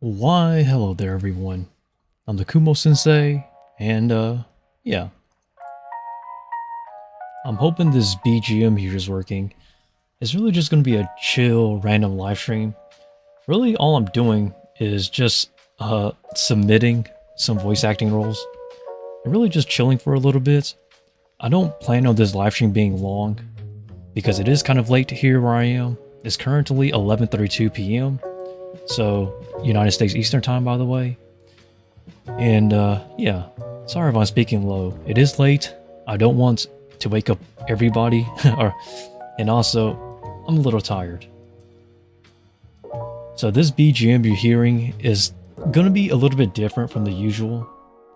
Why, hello there everyone. I'm the Kumo Sensei, and yeah. I'm hoping this BGM here is working. It's really just gonna be a chill, random live stream. Really all I'm doing is just submitting some voice acting roles. And really just chilling for a little bit. I don't plan on this live stream being long, because it is kind of late here where I am. It's currently 11:32 p.m. So, United States Eastern Time, by the way. And, yeah. Sorry if I'm speaking low. It is late. I don't want to wake up everybody. And also, I'm a little tired. So this BGM you're hearing is gonna be a little bit different from the usual.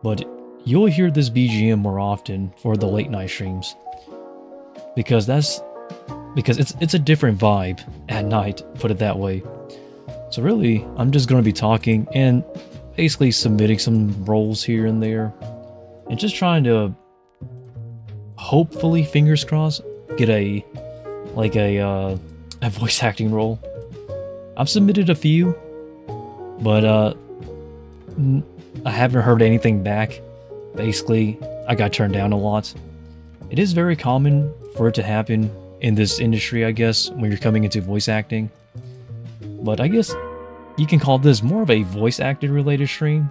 But you'll hear this BGM more often for the late night streams. Because it's a different vibe at night, put it that way. So really, I'm just going to be talking and basically submitting some roles here and there. And just trying to, hopefully, fingers crossed, get a voice acting role. I've submitted a few, but I haven't heard anything back. Basically, I got turned down a lot. It is very common for it to happen in this industry, I guess, when you're coming into voice acting. But I guess you can call this more of a voice acted related stream.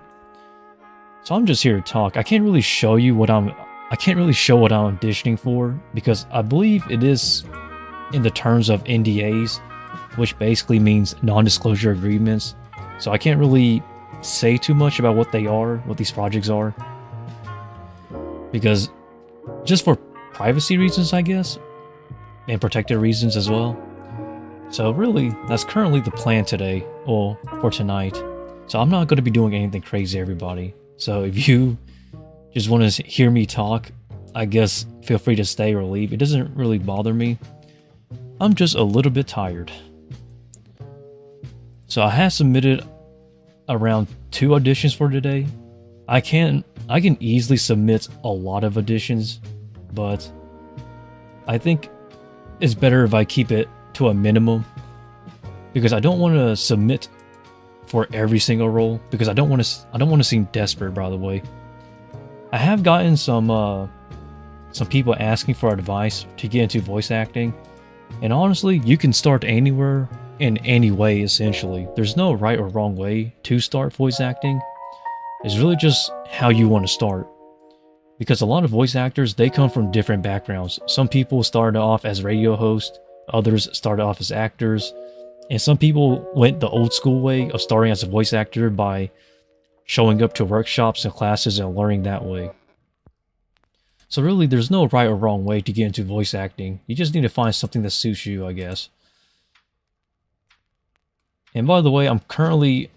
So I'm just here to talk. I can't really show you what I'm auditioning for, because I believe it is in the terms of NDAs, which basically means non-disclosure agreements. So I can't really say too much about what they are, what these projects are. Because just for privacy reasons, I guess, and protected reasons as well. So really, that's currently the plan today, or for tonight. So I'm not going to be doing anything crazy, everybody. So if you just want to hear me talk, I guess feel free to stay or leave. It doesn't really bother me. I'm just a little bit tired. So I have submitted around 2 auditions for today. I can easily submit a lot of auditions, but I think it's better if I keep it to a minimum, because I don't want to submit for every single role, because I don't want to seem desperate, by the way. I have gotten some people asking for advice to get into voice acting, and honestly, you can start anywhere in any way. Essentially, there's no right or wrong way to start voice acting. It's really just how you want to start, because a lot of voice actors, they come from different backgrounds. Some people started off as radio hosts, others started off as actors, and some people went the old school way of starting as a voice actor by showing up to workshops and classes and learning that way. So really, there's no right or wrong way to get into voice acting. You just need to find something that suits you, I guess. And by the way, I'm currently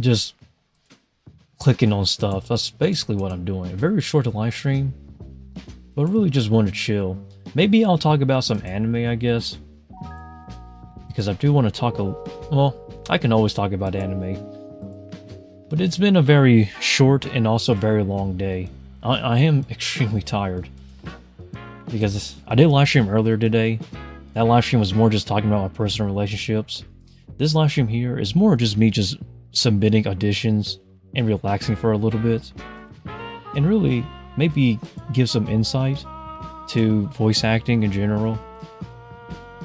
just clicking on stuff. That's basically what I'm doing. A very short live stream, but really just want to chill. Maybe I'll talk about some anime, I guess, because I do want to talk well, I can always talk about anime. But it's been a very short and also very long day. I am extremely tired, because I did live stream earlier today. That live stream was more just talking about my personal relationships. This live stream here is more just me just submitting auditions and relaxing for a little bit, and really maybe give some insight to voice acting in general.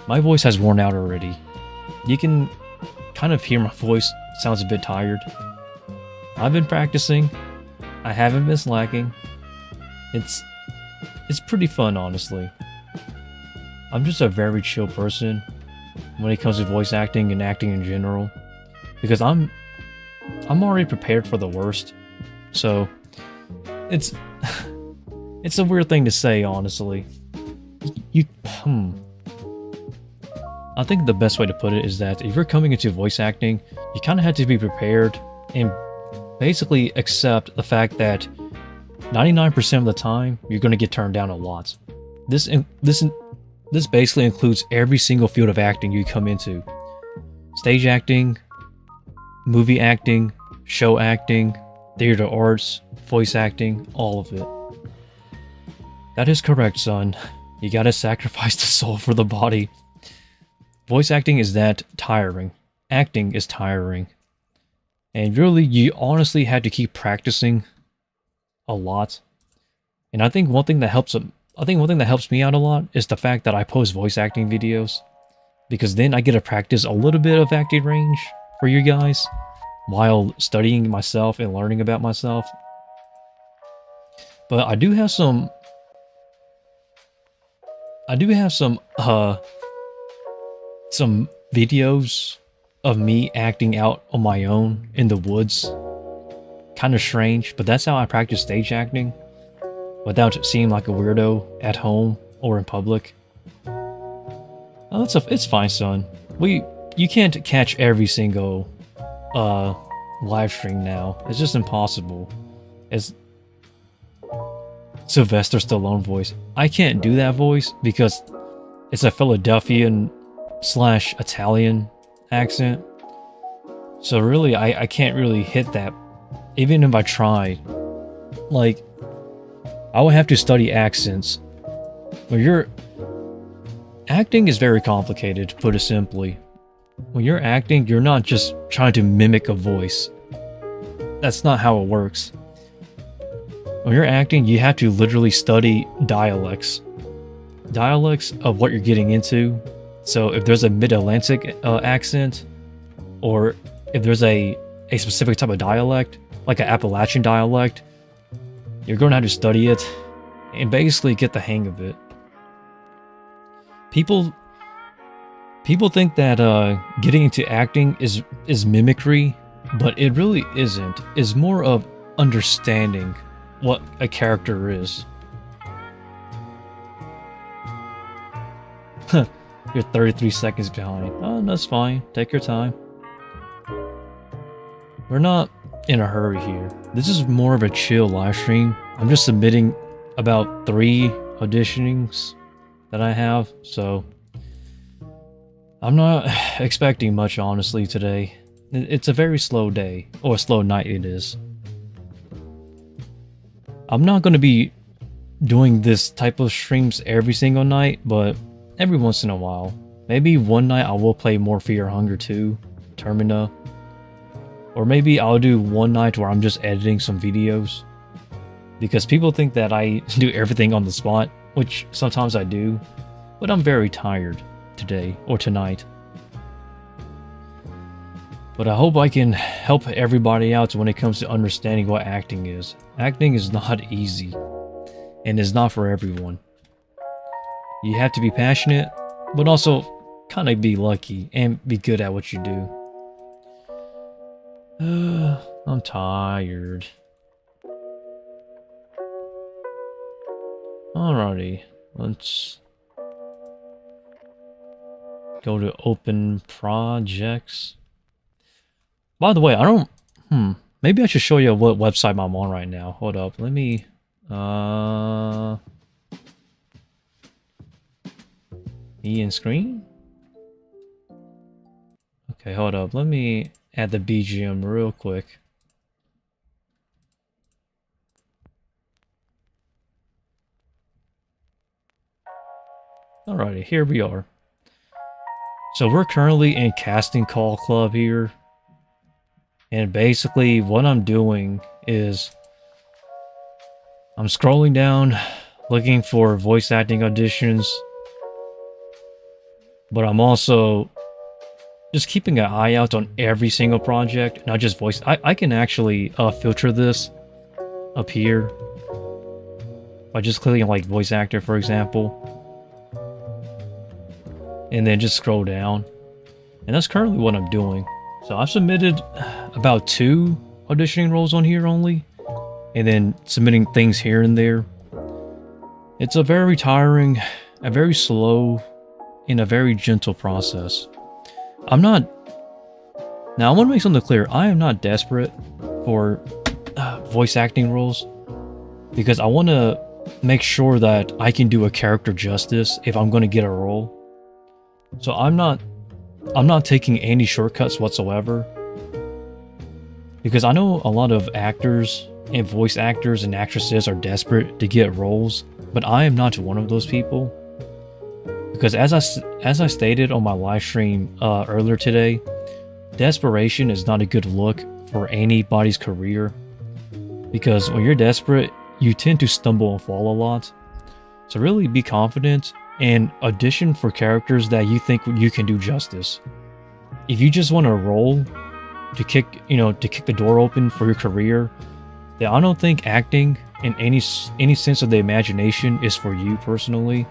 My voice has worn out already. You can kind of hear my voice sounds a bit tired. I've been practicing. I haven't been slacking. It's pretty fun, honestly. I'm just a very chill person when it comes to voice acting and acting in general, because I'm already prepared for the worst. So it's a weird thing to say, honestly. I think the best way to put it is that if you're coming into voice acting, you kind of have to be prepared and basically accept the fact that 99% of the time you're going to get turned down a lot. This basically includes every single field of acting you come into. Stage acting, movie acting, show acting, theater arts, voice acting, all of it. That is correct, son. You gotta sacrifice the soul for the body. Voice acting is that tiring. Acting is tiring. And really, you honestly had to keep practicing a lot. And I think one thing that helps me out a lot is the fact that I post voice acting videos, because then I get to practice a little bit of acting range for you guys while studying myself and learning about myself. But I do have some some videos of me acting out on my own in the woods. Kind of strange, but that's how I practice stage acting without seeming like a weirdo at home or in public. Oh, it's fine, son. You can't catch every single live stream now. It's just impossible. It's Sylvester Stallone voice. I can't do that voice because it's a Philadelphian / Italian accent. So really, I can't really hit that, even if I tried. Like, I would have to study accents. Acting is very complicated, to put it simply. When you're acting, you're not just trying to mimic a voice. That's not how it works. When you're acting, you have to literally study dialects. Dialects of what you're getting into. So if there's a mid-Atlantic accent, or if there's a specific type of dialect, like an Appalachian dialect, you're going to have to study it and basically get the hang of it. People think that getting into acting is mimicry, but it really isn't. It's more of understanding what a character is. You're 33 seconds behind. Oh, that's fine. Take your time. We're not in a hurry here. This is more of a chill live stream. I'm just submitting about 3 auditionings that I have, so I'm not expecting much, honestly, today. It's a very slow day, or a slow night it is. I'm not going to be doing this type of streams every single night, but every once in a while. Maybe one night I will play more Fear Hunger 2, Termina. Or maybe I'll do one night where I'm just editing some videos. Because people think that I do everything on the spot, which sometimes I do. But I'm very tired today, or tonight. But I hope I can help everybody out when it comes to understanding what acting is. Acting is not easy, and is not for everyone. You have to be passionate, but also kind of be lucky and be good at what you do. I'm tired. Alrighty, let's go to open projects. By the way, I don't... Maybe I should show you what website I'm on right now. Hold up, let me... Me and screen? Okay, hold up. Let me add the BGM real quick. Alrighty, here we are. So we're currently in Casting Call Club here. And basically what I'm doing is I'm scrolling down looking for voice acting auditions. But I'm also just keeping an eye out on every single project, not just voice. I can actually filter this up here by just clicking like voice actor, for example. And then just scroll down. And that's currently what I'm doing. So I've submitted about 2 auditioning roles on here only. And then submitting things here and there. It's a very tiring, a very slow, and a very gentle process. Now I want to make something clear. I am not desperate for voice acting roles. Because I want to make sure that I can do a character justice if I'm going to get a role. So I'm not taking any shortcuts whatsoever. Because I know a lot of actors and voice actors and actresses are desperate to get roles, but I am not one of those people. Because as I stated on my live stream earlier today, desperation is not a good look for anybody's career, because when you're desperate, you tend to stumble and fall a lot. So really be confident and audition for characters that you think you can do justice. If you just want to roll to kick the door open for your career, then I don't think acting in any sense of the imagination is for you personally.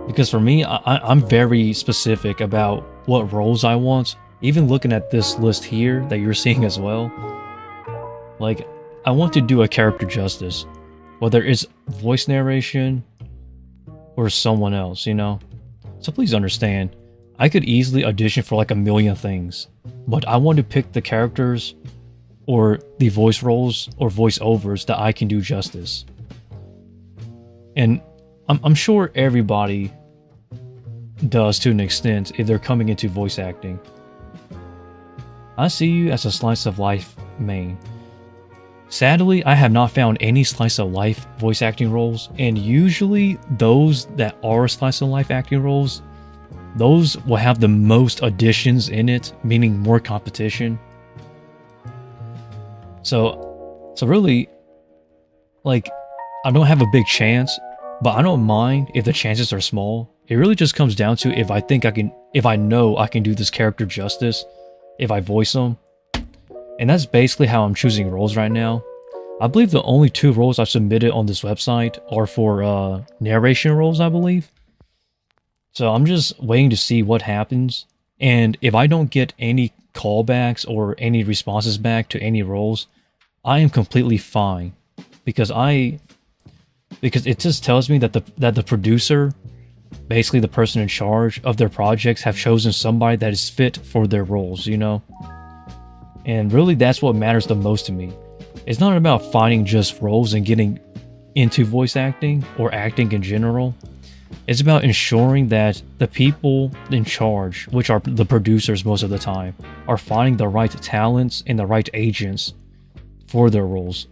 Because for me, I'm very specific about what roles I want. Even looking at this list here that you're seeing as well, like, I want to do a character justice, whether it's voice narration or someone else, you know? So please understand, I could easily audition for like a million things, but I want to pick the characters or the voice roles or voiceovers that I can do justice. And I'm sure everybody does to an extent if they're coming into voice acting. I see you as a slice of life main. Sadly, I have not found any slice of life voice acting roles, and usually those that are slice of life acting roles, those will have the most auditions in it, meaning more competition. So really, like, I don't have a big chance, but I don't mind if the chances are small. It really just comes down to if I know I can do this character justice, if I voice them. And that's basically how I'm choosing roles right now. I believe the only 2 roles I've submitted on this website are for narration roles, I believe. So I'm just waiting to see what happens. And if I don't get any callbacks or any responses back to any roles, I am completely fine. Because it just tells me that the producer, basically the person in charge of their projects, have chosen somebody that is fit for their roles, you know? And really, that's what matters the most to me. It's not about finding just roles and getting into voice acting or acting in general. It's about ensuring that the people in charge, which are the producers most of the time, are finding the right talents and the right agents for their roles.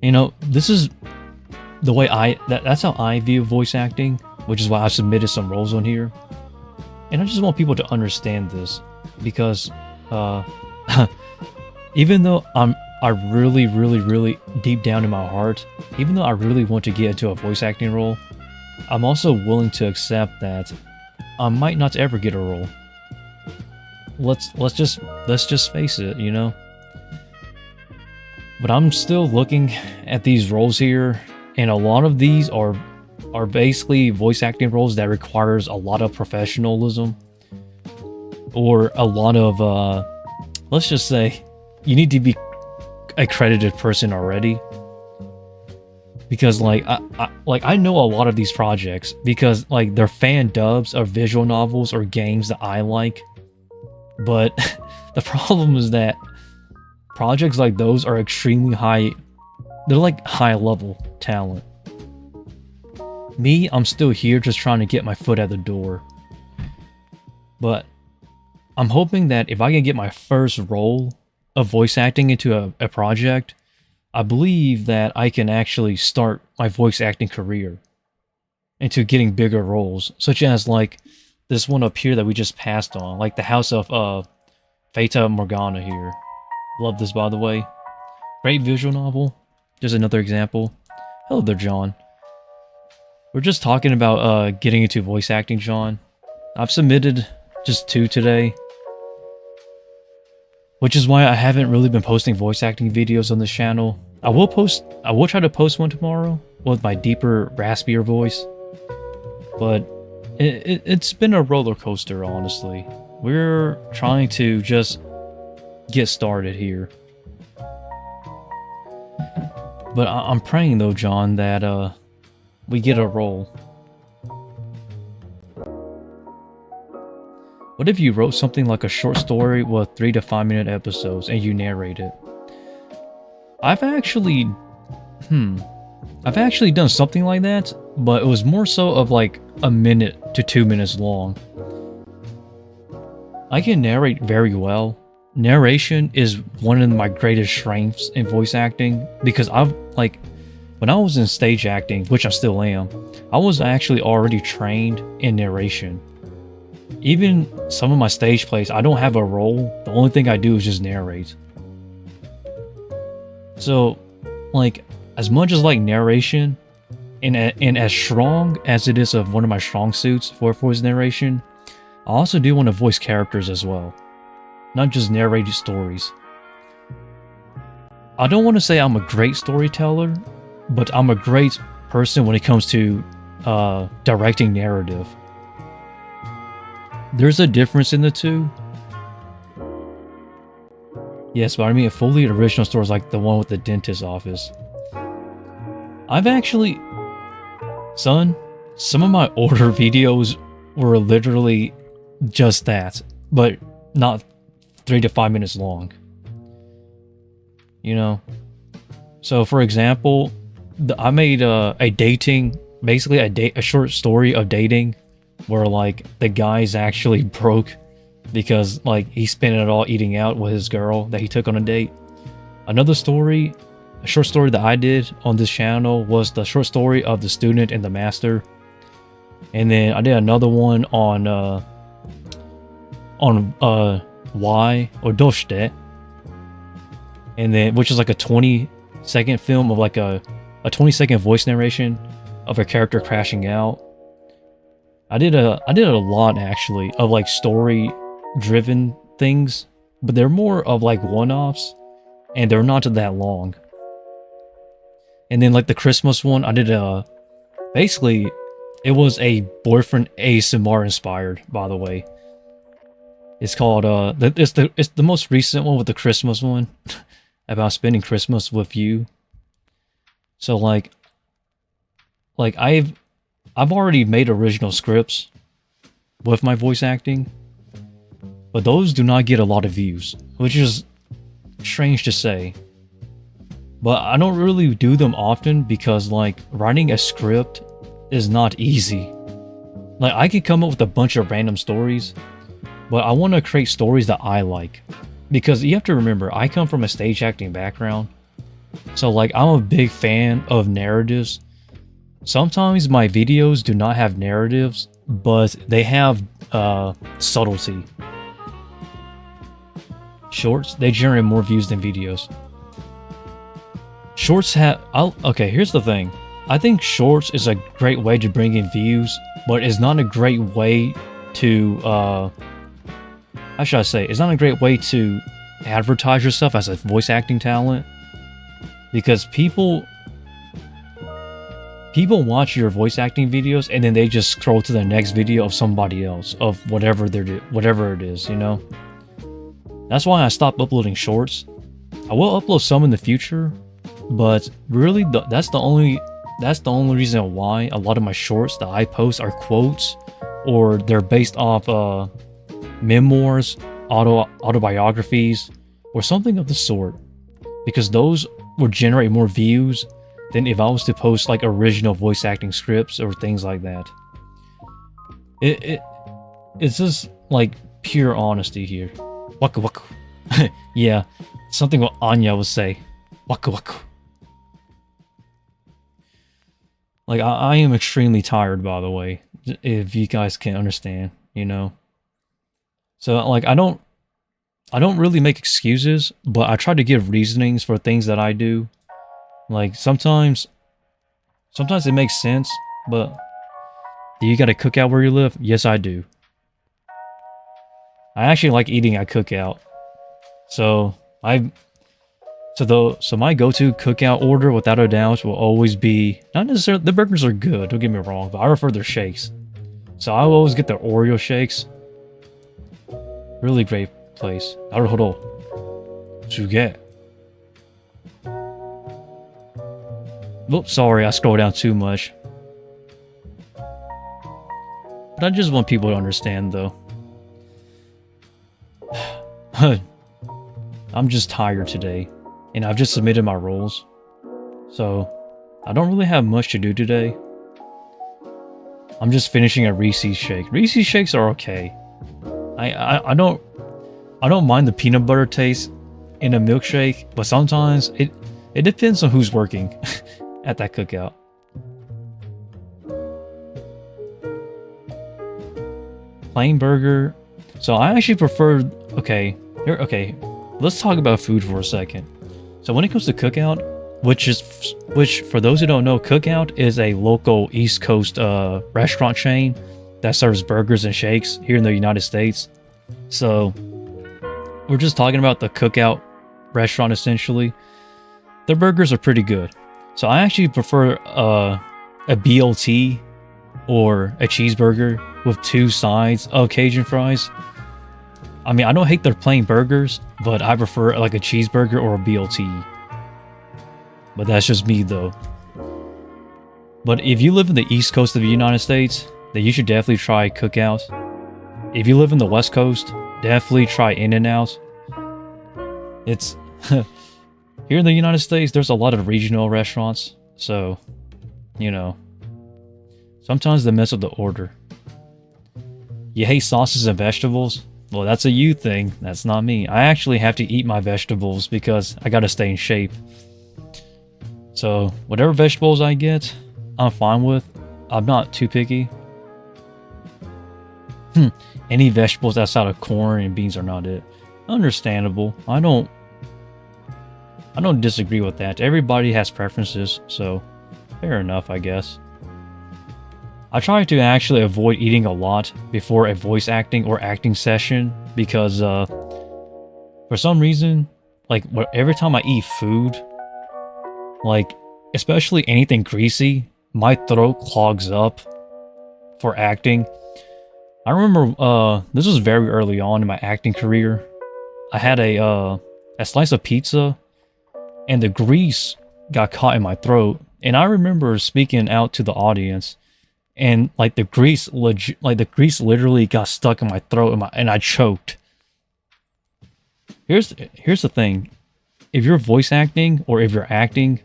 You know, this is the way that's how I view voice acting, which is why I submitted some roles on here. And I just want people to understand this, because even though I really deep down in my heart, even though I really want to get into a voice acting role, I'm also willing to accept that I might not ever get a role. Let's just face it, you know. But I'm still looking at these roles here, and a lot of these are basically voice acting roles that requires a lot of professionalism, or a lot of let's just say you need to be a credited person already. Because like I know a lot of these projects because like they're fan dubs of visual novels or games that I like. But the problem is that projects like those are extremely high. They're like high level talent. Me, I'm still here just trying to get my foot out the door. But I'm hoping that if I can get my first role of voice acting into a project, I believe that I can actually start my voice acting career into getting bigger roles, such as like this one up here that we just passed on, like the House of Fata Morgana here. Love this, by the way. Great visual novel. Just another example. Hello there, John. We're just talking about getting into voice acting, John. I've submitted just 2 today, which is why I haven't really been posting voice acting videos on this channel. I will try to post one tomorrow with my deeper, raspier voice. But it's been a roller coaster, honestly. We're trying to just get started here. But I'm praying though, John, that we get a role. What if you wrote something like a short story with 3 to 5 minute episodes and you narrate it? I've actually done something like that, but it was more so of like 1 minute to 2 minutes long. I can narrate very well. Narration is one of my greatest strengths in voice acting, because when I was in stage acting, which I still am, I was actually already trained in narration. even some of my stage plays, I don't have a role. The only thing I do is just narrate. So, like, as much as like narration, and as strong as it is of one of my strong suits for voice narration, I also do want to voice characters as well, not just narrate stories. I don't want to say I'm a great storyteller, but I'm a great person when it comes to directing narrative. There's a difference in the two. Yes, but I mean, a fully original story is like the one with the dentist office. I've actually... Son, some of my older videos were literally just that, but not 3 to 5 minutes long. You know? So, for example, I made a dating... Basically, a short story of dating where, like, the guy's actually broke because, like, he spent it all eating out with his girl that he took on a date. Another story, a short story that I did on this channel was the short story of the student and the master. And then I did another one on why or doshite. And then, which is like a 20-second film of like a 20-second voice narration of a character crashing out. I did a lot actually of like story driven things, but they're more of like one-offs and they're not that long. And then like the Christmas one, I did basically it was a boyfriend ASMR inspired, by the way. It's called it's the most recent one with the Christmas one about spending Christmas with you. So like I've already made original scripts with my voice acting, but those do not get a lot of views, which is strange to say. But I don't really do them often because like writing a script is not easy. Like I could come up with a bunch of random stories, but I want to create stories that I like. Because you have to remember, I come from a stage acting background. So like I'm a big fan of narratives. Sometimes my videos do not have narratives, but they have subtlety. Shorts, they generate more views than videos. Shorts have... okay, here's the thing. I think shorts is a great way to bring in views, but it's not a great way to... how should I say? It's not a great way to advertise yourself as a voice acting talent. Because people watch your voice acting videos and then they just scroll to the next video of somebody else, of whatever it is, you know? That's why I stopped uploading shorts. I will upload some in the future, but really that's the only reason why a lot of my shorts that I post are quotes, or they're based off memoirs, autobiographies, or something of the sort. Because those will generate more views than if I was to post like original voice acting scripts or things like that. It's just like pure honesty here. Waku waku. Yeah, something what Anya would say. Waku waku. Like I am extremely tired, by the way, if you guys can understand, you know. So like I don't really make excuses, but I try to give reasonings for things that I do. Like sometimes it makes sense, but do you got a cookout where you live? Yes, I do. I actually like eating at cookout. So my go-to cookout order, without a doubt, will always be, not necessarily, the burgers are good, don't get me wrong, but I prefer their shakes. So I will always get the Oreo shakes. Really great place. Naruhodo. Suge. Oops, sorry, I scrolled down too much. But I just want people to understand, though. I'm just tired today, and I've just submitted my roles. So, I don't really have much to do today. I'm just finishing a Reese's shake. Reese's shakes are okay. I don't mind the peanut butter taste in a milkshake, but sometimes it depends on who's working at that cookout. plain burger. So I actually prefer. Okay, here. Okay, let's talk about food for a second. So when it comes to Cookout, which for those who don't know, Cookout is a local East Coast restaurant chain that serves burgers and shakes here in the United States. So we're just talking about the Cookout restaurant essentially. Their burgers are pretty good. So I actually prefer a BLT or a cheeseburger with 2 sides of Cajun fries. I mean, I don't hate their plain burgers, but I prefer like a cheeseburger or a BLT. But that's just me though. But if you live in the East Coast of the United States, then you should definitely try Cookout. If you live in the West Coast, definitely try In-N-Out. It's here in the United States, there's a lot of regional restaurants, so you know, sometimes they mess up the order. You hate sauces and vegetables? Well, that's a you thing. That's not me. I actually have to eat my vegetables because I gotta stay in shape. So whatever vegetables I get, I'm fine with. I'm not too picky. Any vegetables outside of corn and beans are not it. Understandable. I don't disagree with that. Everybody has preferences, so fair enough, I guess. I try to actually avoid eating a lot before a voice acting or acting session because for some reason, like every time I eat food, like especially anything greasy, my throat clogs up for acting. I remember this was very early on in my acting career. I had a slice of pizza and the grease got caught in my throat, and I remember speaking out to the audience, and like the grease literally got stuck in my throat and I choked. Here's the thing. If you're voice acting or if you're acting,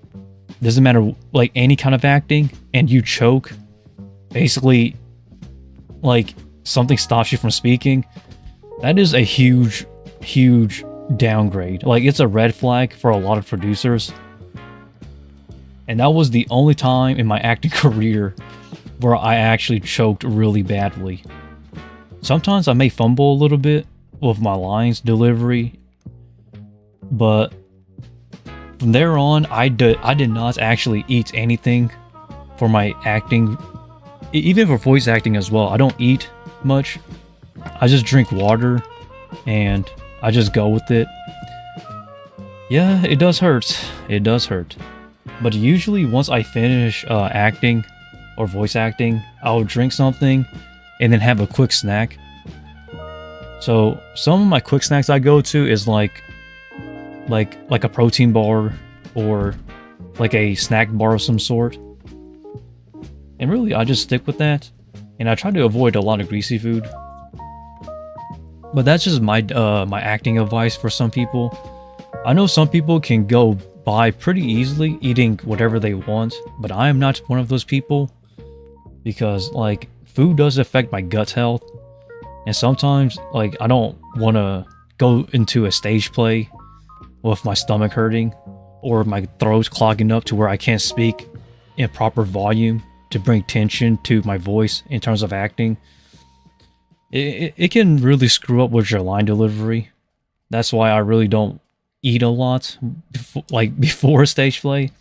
doesn't matter, like any kind of acting, and you choke, basically like something stops you from speaking, that is a huge downgrade. Like it's a red flag for a lot of producers. And that was the only time in my acting career where I actually choked really badly. Sometimes I may fumble a little bit with my lines delivery, but from there on, I did not actually eat anything for my acting, even for voice acting as well. I don't eat much. I just drink water and I just go with it. Yeah, it does hurt. It does hurt. But usually once I finish acting or voice acting, I'll drink something and then have a quick snack. So some of my quick snacks I go to is like a protein bar or like a snack bar of some sort. And really I just stick with that. And I try to avoid a lot of greasy food. But that's just my my acting advice for some people. I know some people can go by pretty easily eating whatever they want, but I am not one of those people, because like food does affect my gut health, and sometimes like I don't want to go into a stage play with my stomach hurting or my throat's clogging up to where I can't speak in proper volume to bring tension to my voice in terms of acting. It can really screw up with your line delivery. That's why I really don't eat a lot before a stage play,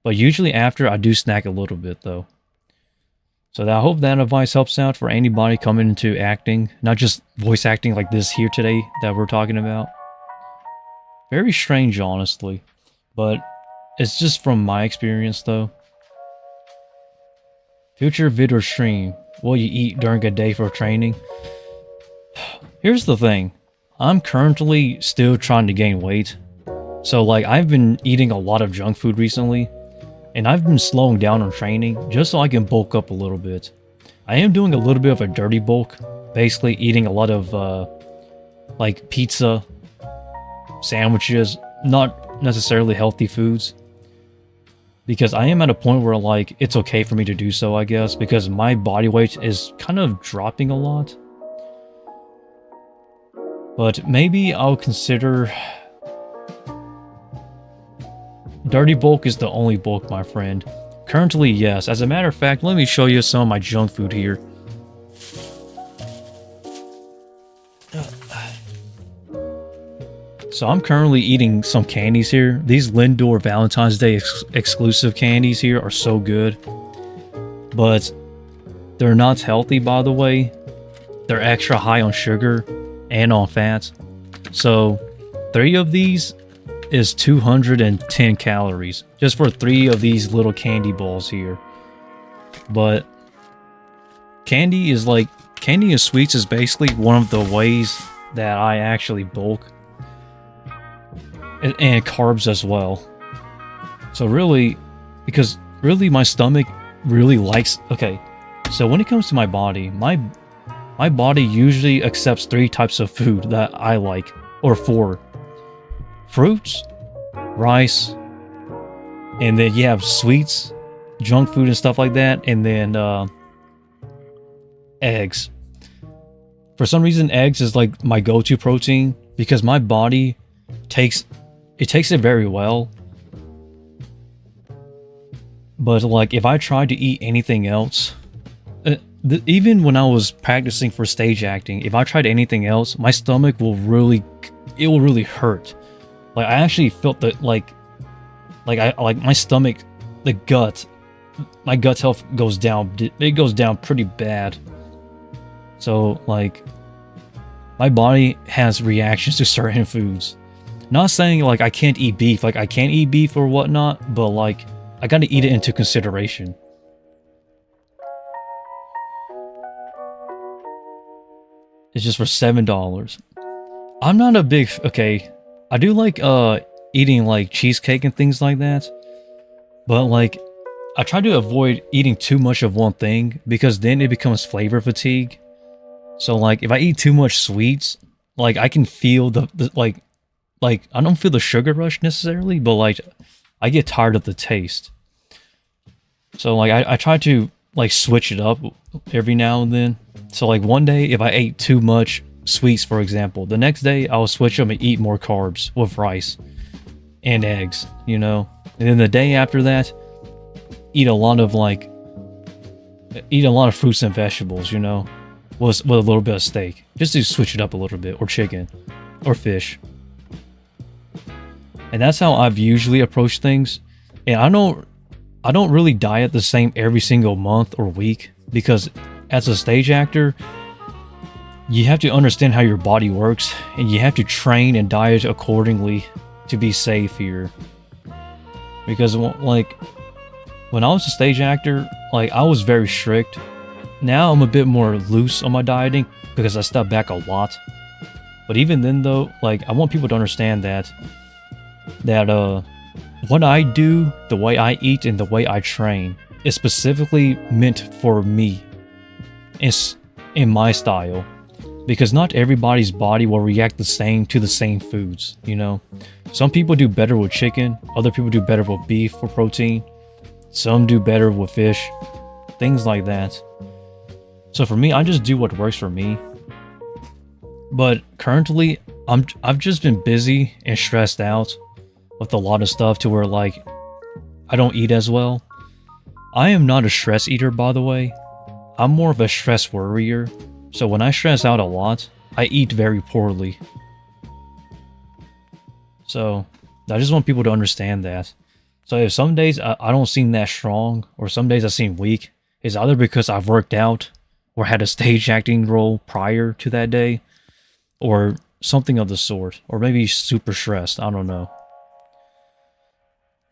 but usually after I do snack a little bit though. So I hope that advice helps out for anybody coming into acting, not just voice acting like this here today that we're talking about. Very strange, honestly, but it's just from my experience though. Future vid or stream, what you eat during a day for training. Here's the thing, I'm currently still trying to gain weight. So like I've been eating a lot of junk food recently, and I've been slowing down on training just so I can bulk up a little bit. I am doing a little bit of a dirty bulk, basically eating a lot of like pizza, sandwiches, not necessarily healthy foods. Because I am at a point where like it's okay for me to do so, I guess, because my body weight is kind of dropping a lot. But maybe I'll consider... Dirty bulk is the only bulk, my friend. Currently, yes. As a matter of fact, let me show you some of my junk food here. So I'm currently eating some candies here. These Lindor Valentine's Day exclusive candies here are so good. But they're not healthy, by the way. They're extra high on sugar and on fat. So 3 of these is 210 calories. Just for 3 of these little candy balls here. But candy and sweets is basically one of the ways that I actually bulk. And carbs as well. So really, because really my stomach really likes... Okay, so when it comes to my body, my body usually accepts 3 types of food that I like. Or 4. Fruits, rice, and then you have sweets, junk food and stuff like that, and then eggs. For some reason, eggs is like my go-to protein because my body takes it very well. But like if I tried to eat anything else, even when I was practicing for stage acting, if I tried anything else, my stomach will really hurt. Like I actually felt that like my stomach, my gut health goes down. It goes down pretty bad. So like my body has reactions to certain foods. Not saying like I can't eat beef, like I can't eat beef or whatnot, but like I gotta eat it into consideration. It's just for $7. I'm not a big... Okay, I do like eating like cheesecake and things like that. But like, I try to avoid eating too much of one thing because then it becomes flavor fatigue. So like, if I eat too much sweets, like I can feel the like I don't feel the sugar rush necessarily, but like I get tired of the taste. So like I try to like switch it up every now and then. So like one day if I ate too much sweets, for example, the next day I'll switch them and eat more carbs with rice and eggs, you know. And then the day after that, eat a lot of fruits and vegetables, you know, with a little bit of steak, just to switch it up a little bit, or chicken, or fish. And that's how I've usually approached things. And I don't really diet the same every single month or week, because as a stage actor, you have to understand how your body works, and you have to train and diet accordingly to be safe here. Because like when I was a stage actor, like I was very strict. Now I'm a bit more loose on my dieting because I stepped back a lot. But even then though, like I want people to understand that what I do, the way I eat, and the way I train is specifically meant for me. It's in my style. Because not everybody's body will react the same to the same foods, you know? Some people do better with chicken, other people do better with beef for protein, some do better with fish, things like that. So for me, I just do what works for me. But currently, I've just been busy and stressed out with a lot of stuff to where like I don't eat as well. I am not a stress eater, by the way. I'm more of a stress worrier. So when I stress out a lot, I eat very poorly. So I just want people to understand that. So if some days I don't seem that strong, or some days I seem weak, it's either because I've worked out or had a stage acting role prior to that day, or something of the sort, or maybe super stressed, I don't know.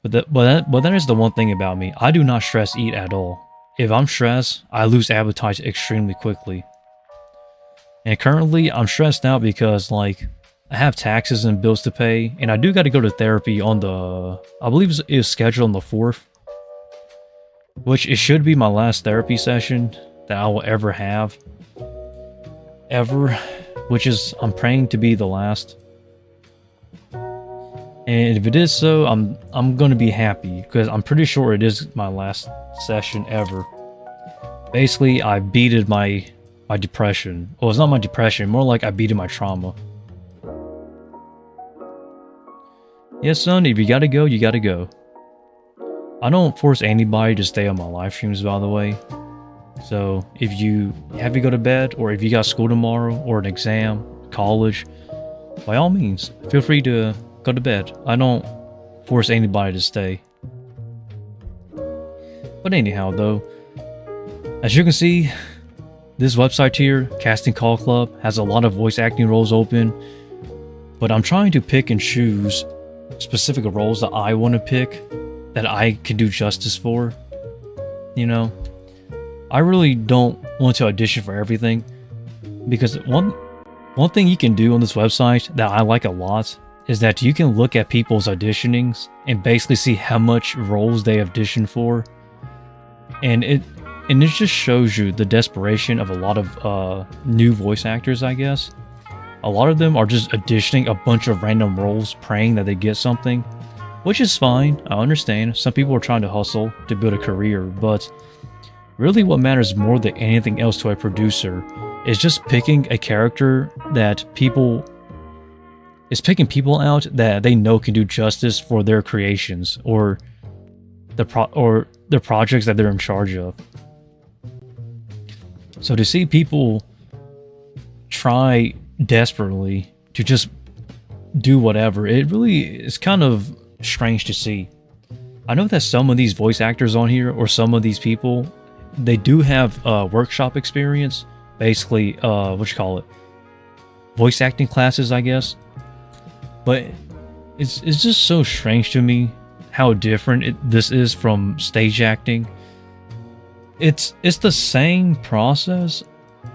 But that is the one thing about me. I do not stress eat at all. If I'm stressed, I lose appetite extremely quickly. And currently, I'm stressed out because, like, I have taxes and bills to pay, and I do got to go to therapy on the... I believe it's scheduled on the 4th. Which, it should be my last therapy session that I will ever have. Ever. Which is, I'm praying to be the last. And if it is so, I'm going to be happy, because I'm pretty sure it is my last session ever. Basically, I beated my depression. Well, it's not my depression, more like I beated my trauma. Yes, son, if you gotta go, you gotta go. I don't force anybody to stay on my live streams, by the way. So, if you have to go to bed, or if you got school tomorrow, or an exam, college, by all means, feel free to go to bed. I don't force anybody to stay. But anyhow, though, as you can see, this website here, Casting Call Club, has a lot of voice acting roles open, but I'm trying to pick and choose specific roles that I want to pick, that I can do justice for. You know, I really don't want to audition for everything, because one thing you can do on this website that I like a lot is that you can look at people's auditionings and basically see how much roles they auditioned for, and it just shows you the desperation of a lot of new voice actors, I guess. A lot of them are just auditioning a bunch of random roles, praying that they get something, which is fine. I understand. Some people are trying to hustle to build a career, but really what matters more than anything else to a producer is just picking a character that picking people out that they know can do justice for their creations or their projects that they're in charge of. So to see people try desperately to just do whatever, it really is kind of strange to see. I know that some of these voice actors on here, or some of these people, they do have workshop experience, basically voice acting classes, I guess. But it's just so strange to me how different this is from stage acting. It's the same process,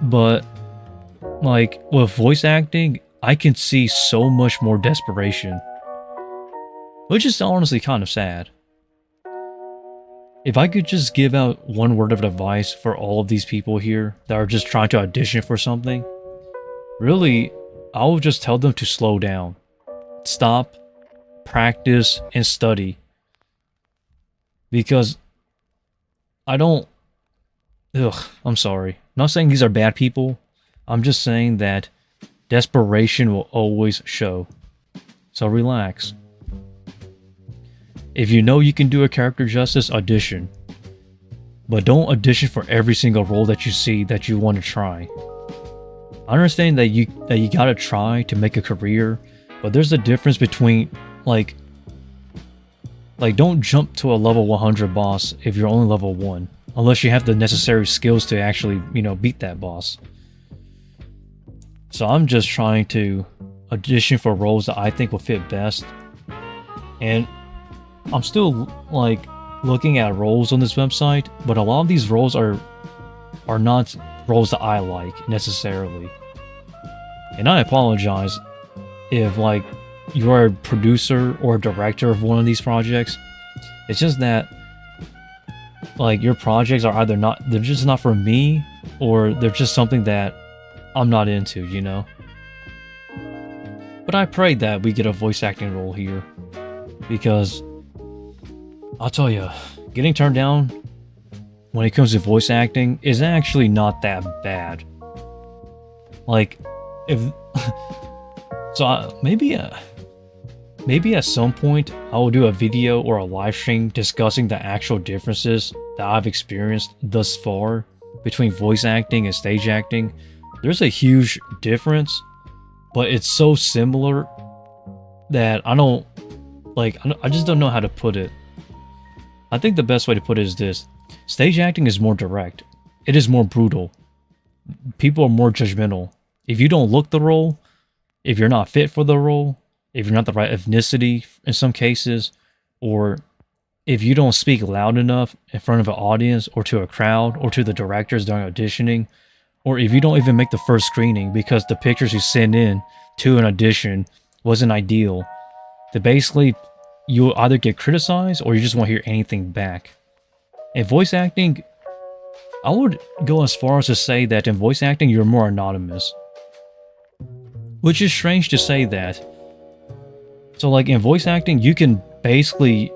but like with voice acting, I can see so much more desperation, which is honestly kind of sad. If I could just give out one word of advice for all of these people here that are just trying to audition for something, really, I would just tell them to slow down. Stop, practice, and study. Because I'm sorry. I'm not saying these are bad people. I'm just saying that desperation will always show. So relax. If you know you can do a character justice, audition. But don't audition for every single role that you see that you want to try. I understand that you gotta try to make a career, but there's a difference between like don't jump to a level 100 boss if you're only level 1, unless you have the necessary skills to actually, beat that boss. So I'm just trying to audition for roles that I think will fit best. And I'm still looking at roles on this website, but a lot of these roles are not roles that I like necessarily. And I apologize if you are a producer or a director of one of these projects. It's just that your projects are either they're just not for me, or they're just something that I'm not into, But I pray that we get a voice acting role here, because I'll tell you, getting turned down when it comes to voice acting is actually not that bad. Maybe at some point I will do a video or a live stream discussing the actual differences that I've experienced thus far between voice acting and stage acting. There's a huge difference, but it's so similar that I just don't know how to put it. I think the best way to put it is this: stage acting is more direct. It is more brutal. People are more judgmental. If you don't look the role, if you're not fit for the role, if you're not the right ethnicity in some cases, or if you don't speak loud enough in front of an audience or to a crowd or to the directors during auditioning, or if you don't even make the first screening because the pictures you send in to an audition wasn't ideal, then basically you'll either get criticized or you just won't hear anything back. In voice acting, I would go as far as to say that in voice acting you're more anonymous. Which is strange to say that. So in voice acting, you can basically,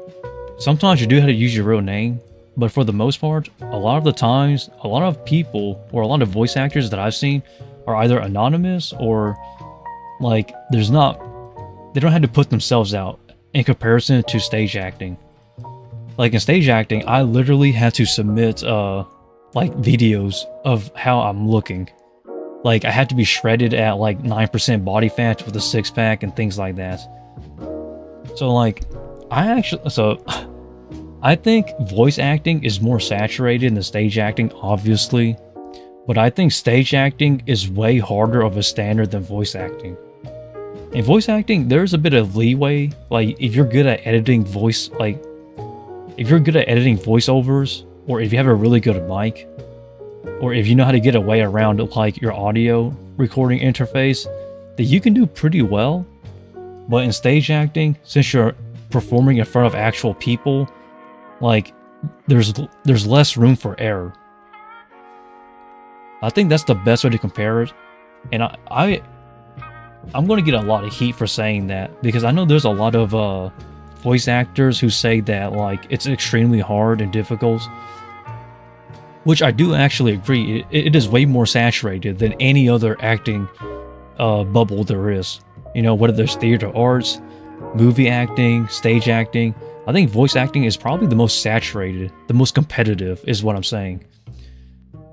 sometimes you do have to use your real name, but for the most part, a lot of the times, a lot of people or a lot of voice actors that I've seen are either anonymous or they don't have to put themselves out in comparison to stage acting. In stage acting, I literally had to submit videos of how I'm looking. Like I had to be shredded at like 9% body fat with a six pack and things like that. So like, I think voice acting is more saturated than stage acting, obviously. But I think stage acting is way harder of a standard than voice acting. In voice acting, there's a bit of leeway. Like if you're good at editing voiceovers, or if you have a really good mic, or if you know how to get a way around like your audio recording interface, that you can do pretty well. But in stage acting, since you're performing in front of actual people, like there's less room for error. I think that's the best way to compare it. And I'm going to get a lot of heat for saying that, because I know there's a lot of voice actors who say that like it's extremely hard and difficult, which I do actually agree. It is way more saturated than any other acting bubble there is. You know, whether there's theater arts, movie acting, stage acting, I think voice acting is probably the most saturated, the most competitive is what I'm saying.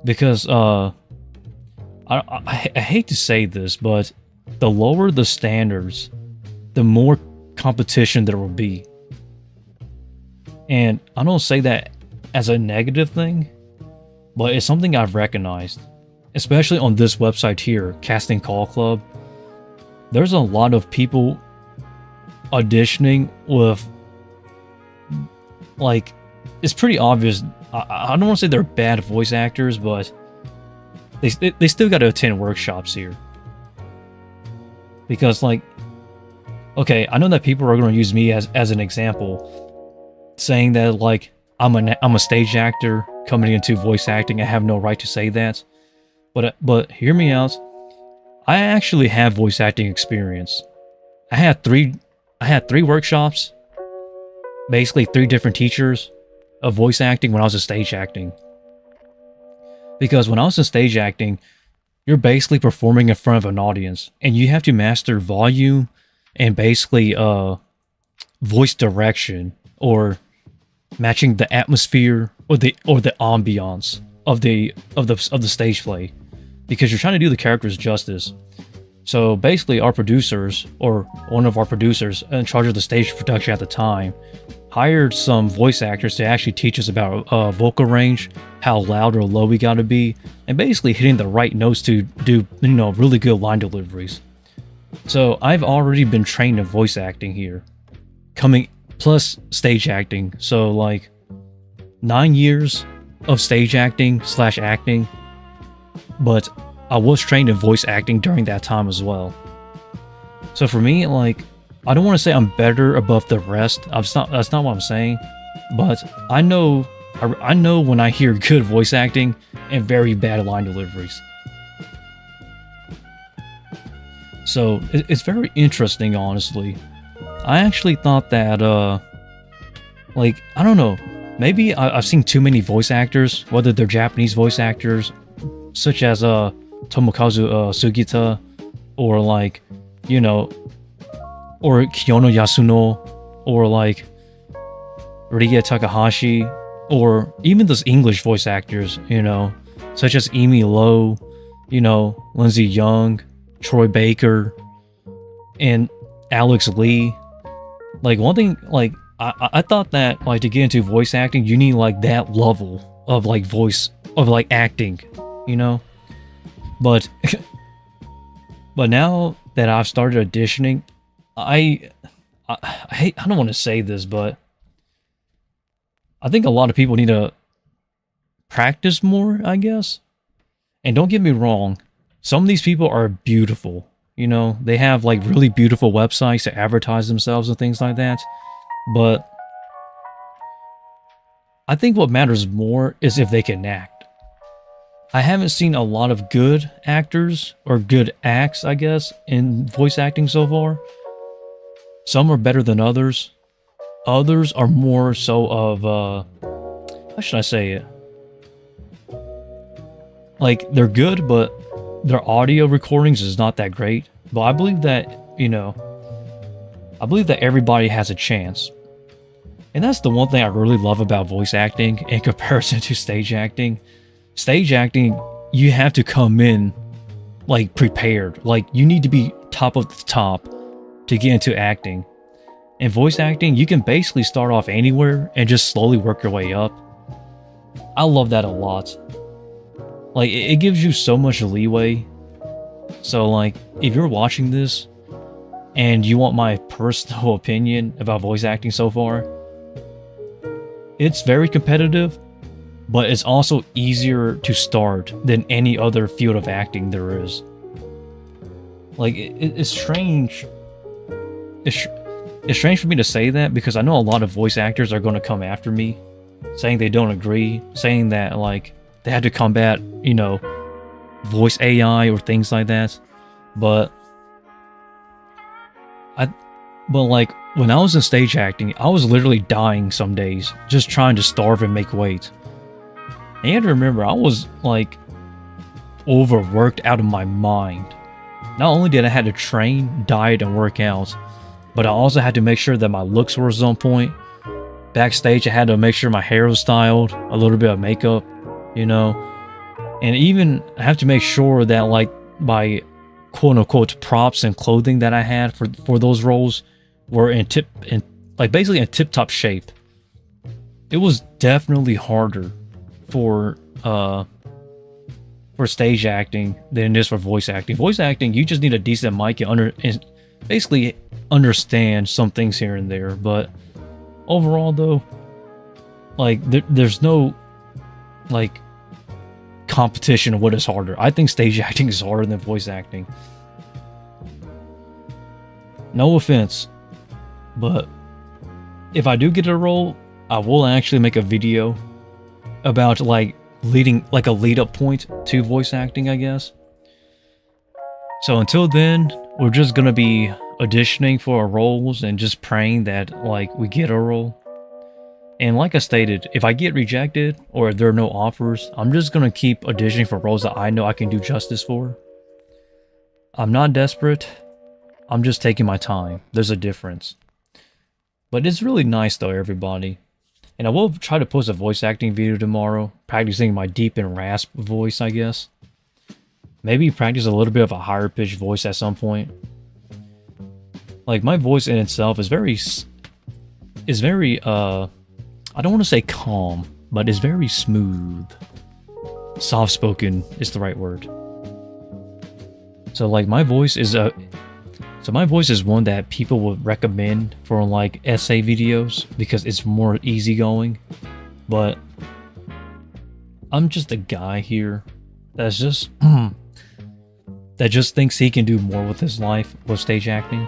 Because I hate to say this, but the lower the standards, the more competition there will be. And I don't say that as a negative thing, but it's something I've recognized, especially on this website here, Casting Call Club. There's a lot of people auditioning with, like, it's pretty obvious. I don't want to say they're bad voice actors, but they still got to attend workshops here. Because, like, okay, I know that people are going to use me as an example, saying that, like, I'm a stage actor coming into voice acting. I have no right to say that. But hear me out. I actually have voice acting experience. I had three workshops, basically 3 different teachers of voice acting when I was in stage acting. Because when I was in stage acting, you're basically performing in front of an audience, and you have to master volume and basically voice direction, or matching the atmosphere or the ambiance of the stage play, because you're trying to do the characters justice. So basically, our producers, or one of our producers in charge of the stage production at the time, hired some voice actors to actually teach us about vocal range, how loud or low we gotta be, and basically hitting the right notes to do, you know, really good line deliveries. So I've already been trained in voice acting here, coming plus stage acting. So like 9 years of stage acting / acting, but I was trained in voice acting during that time as well. So for me, like, I don't want to say I'm better above the rest. That's not what I'm saying. But I know when I hear good voice acting and very bad line deliveries. So it's very interesting, honestly. I actually thought that, like, I don't know. Maybe I've seen too many voice actors, whether they're Japanese voice actors, such as Tomokazu Sugita, or like, you know, or Kiyono Yasuno, or like Rie Takahashi, or even those English voice actors, you know, such as Amy Lowe, you know, Lindsay Young, Troy Baker, and Alex Lee. Like, one thing, like, I thought that, like, to get into voice acting, you need like that level of like voice, of like acting, you know. But but now that I've started auditioning, I don't want to say this, but I think a lot of people need to practice more, I guess. And don't get me wrong, some of these people are beautiful. You know, they have like really beautiful websites to advertise themselves and things like that. But I think what matters more is if they can act. I haven't seen a lot of good actors, or good acts, I guess, in voice acting so far. Some are better than others. Others are more so of, how should I say it? Like, they're good, but their audio recordings is not that great. But I believe that, you know, I believe that everybody has a chance. And that's the one thing I really love about voice acting in comparison to stage acting. Stage acting, you have to come in like prepared. Like you need to be top of the top to get into acting. In voice acting, you can basically start off anywhere and just slowly work your way up. I love that a lot. Like it gives you so much leeway. So like if you're watching this and you want my personal opinion about voice acting so far, it's very competitive, but it's also easier to start than any other field of acting there is. Like it's strange. It's strange for me to say that because I know a lot of voice actors are going to come after me, saying they don't agree, saying that like they had to combat, you know, voice AI or things like that. But like when I was in stage acting, I was literally dying some days, just trying to starve and make weight. And you have to remember, I was like overworked out of my mind. Not only did I have to train, diet, and work out, but I also had to make sure that my looks were on point. Backstage, I had to make sure my hair was styled, a little bit of makeup, you know. And even I have to make sure that like my quote-unquote props and clothing that I had for those roles were basically in tip-top shape. It was definitely harder for stage acting than it is for voice acting. Voice acting, you just need a decent mic and basically understand some things here and there. But overall, though, like there's no like competition of what is harder. I think stage acting is harder than voice acting. No offense, but if I do get a role, I will actually make a video about like a lead up point to voice acting, I guess. So until then, we're just gonna be auditioning for our roles and just praying that like we get a role. And like I stated, if I get rejected or if there are no offers, I'm just gonna keep auditioning for roles that I know I can do justice for. I'm not desperate. I'm just taking my time. There's a difference. But it's really nice though, everybody. And I will try to post a voice acting video tomorrow, practicing my deep and rasp voice, I guess. Maybe practice a little bit of a higher pitched voice at some point. Like my voice in itself is very I don't want to say calm, but it's very smooth. Soft spoken is the right word. So like my voice is one that people would recommend for like essay videos because it's more easygoing. But I'm just a guy here that's just that just thinks he can do more with his life with stage acting.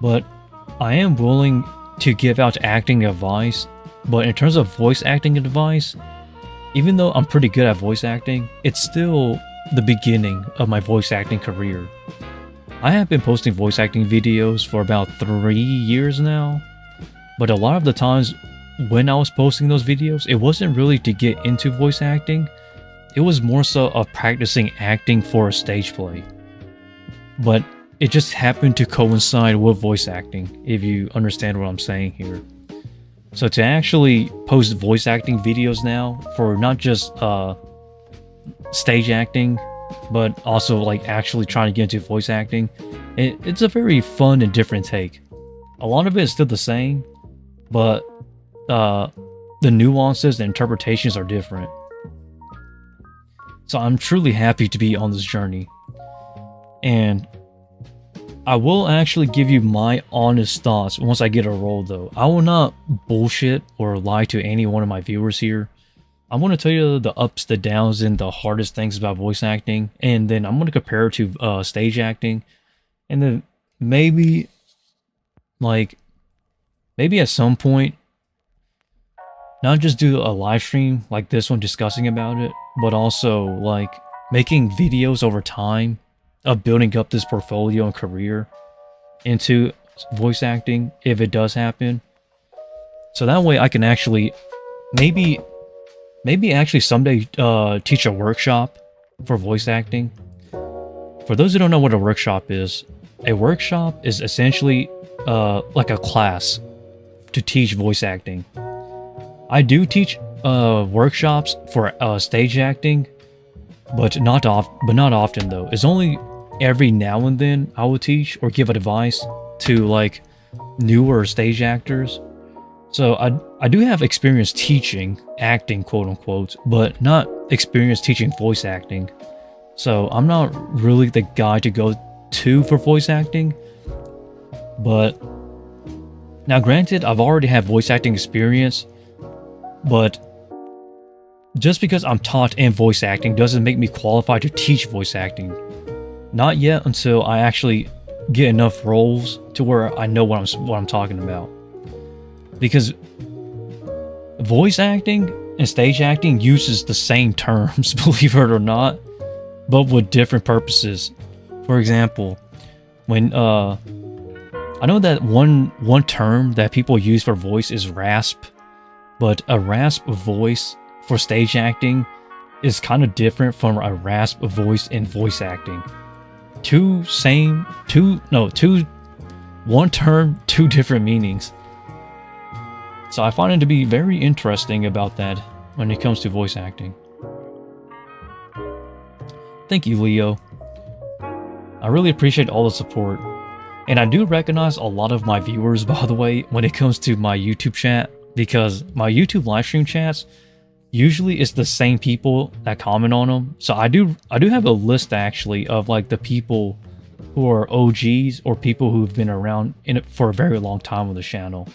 But I am willing to give out acting advice, but in terms of voice acting advice, even though I'm pretty good at voice acting, it's still the beginning of my voice acting career. I have been posting voice acting videos for about 3 years now, but a lot of the times when I was posting those videos, it wasn't really to get into voice acting, it was more so of practicing acting for a stage play. But it just happened to coincide with voice acting, if you understand what I'm saying here. So to actually post voice acting videos now for not just stage acting, but also like actually trying to get into voice acting, it's a very fun and different take. A lot of it is still the same, but the nuances and interpretations are different. So I'm truly happy to be on this journey. And I will actually give you my honest thoughts once I get a role though. I will not bullshit or lie to any one of my viewers here. I'm going to tell you the ups, the downs, and the hardest things about voice acting. And then I'm going to compare it to stage acting. And then maybe at some point, not just do a live stream like this one discussing about it, but also like making videos over time of building up this portfolio and career into voice acting if it does happen. So that way I can actually maybe actually someday teach a workshop for voice acting. For those who don't know what a workshop is essentially like a class to teach voice acting. I do teach workshops for stage acting, but not often though. It's only every now and then I will teach or give advice to like newer stage actors. So I do have experience teaching acting, quote unquote, but not experience teaching voice acting. So I'm not really the guy to go to for voice acting. But now granted, I've already had voice acting experience, but just because I'm taught in voice acting doesn't make me qualified to teach voice acting. Not yet, until I actually get enough roles to where I know what I'm talking about. Because voice acting and stage acting uses the same terms, believe it or not, but with different purposes. For example, when I know that one term that people use for voice is rasp, but a rasp voice for stage acting is kind of different from a rasp voice in voice acting. One term, two different meanings. So I find it to be very interesting about that when it comes to voice acting. Thank you, Leo. I really appreciate all the support. And I do recognize a lot of my viewers, by the way, when it comes to my YouTube chat, because my YouTube livestream chats, usually it's the same people that comment on them. So I do have a list actually of like the people who are OGs or people who've been around in it for a very long time on the channel.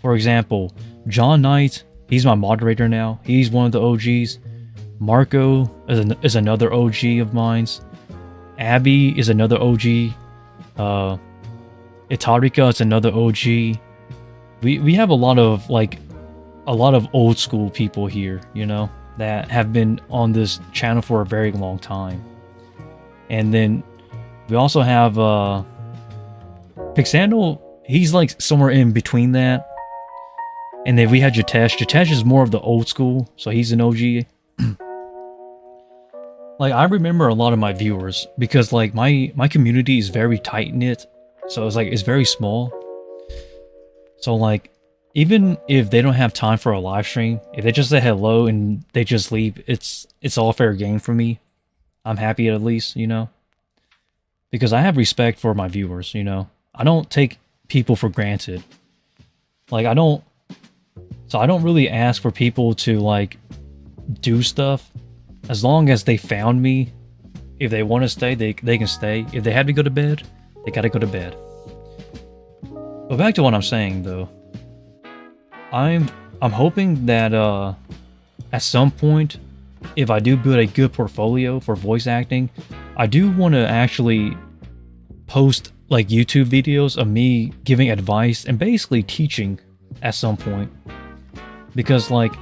For example, John Knight, he's my moderator now. He's one of the OGs. Marco is another OG of mine. Abby is another OG. Itarika is another OG. We have a lot of old school people here, you know, that have been on this channel for a very long time. And then we also have Pixando, he's like somewhere in between that. And then we had Jatesh. Jatesh is more of the old school, so he's an OG. Like, I remember a lot of my viewers because like my community is very tight knit, so it's very small. So like, even if they don't have time for a live stream, if they just say hello and they just leave, it's all fair game for me. I'm happy at least, you know, because I have respect for my viewers, you know. I don't take people for granted. Like, I don't really ask for people to like do stuff. As long as they found me, if they want to stay, they can stay. If they have to go to bed, they gotta go to bed. But back to what I'm saying though. I'm hoping that at some point, if I do build a good portfolio for voice acting, I do want to actually post like YouTube videos of me giving advice and basically teaching at some point. Because like,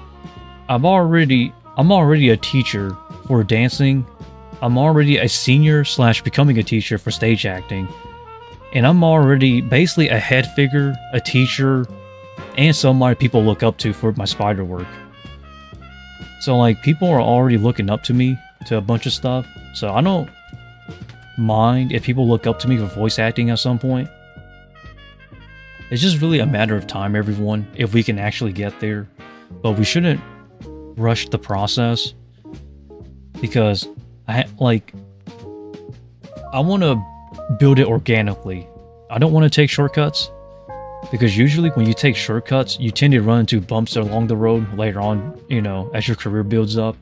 I'm already a teacher for dancing. I'm already a senior / becoming a teacher for stage acting. And I'm already basically a head figure, a teacher, and somebody people look up to for my spider work. So like, people are already looking up to me to a bunch of stuff. So I don't mind if people look up to me for voice acting at some point. It's just really a matter of time, everyone, if we can actually get there. But we shouldn't rush the process, because I want to build it organically. I don't want to take shortcuts, because usually when you take shortcuts, you tend to run into bumps along the road later on, you know, as your career builds up.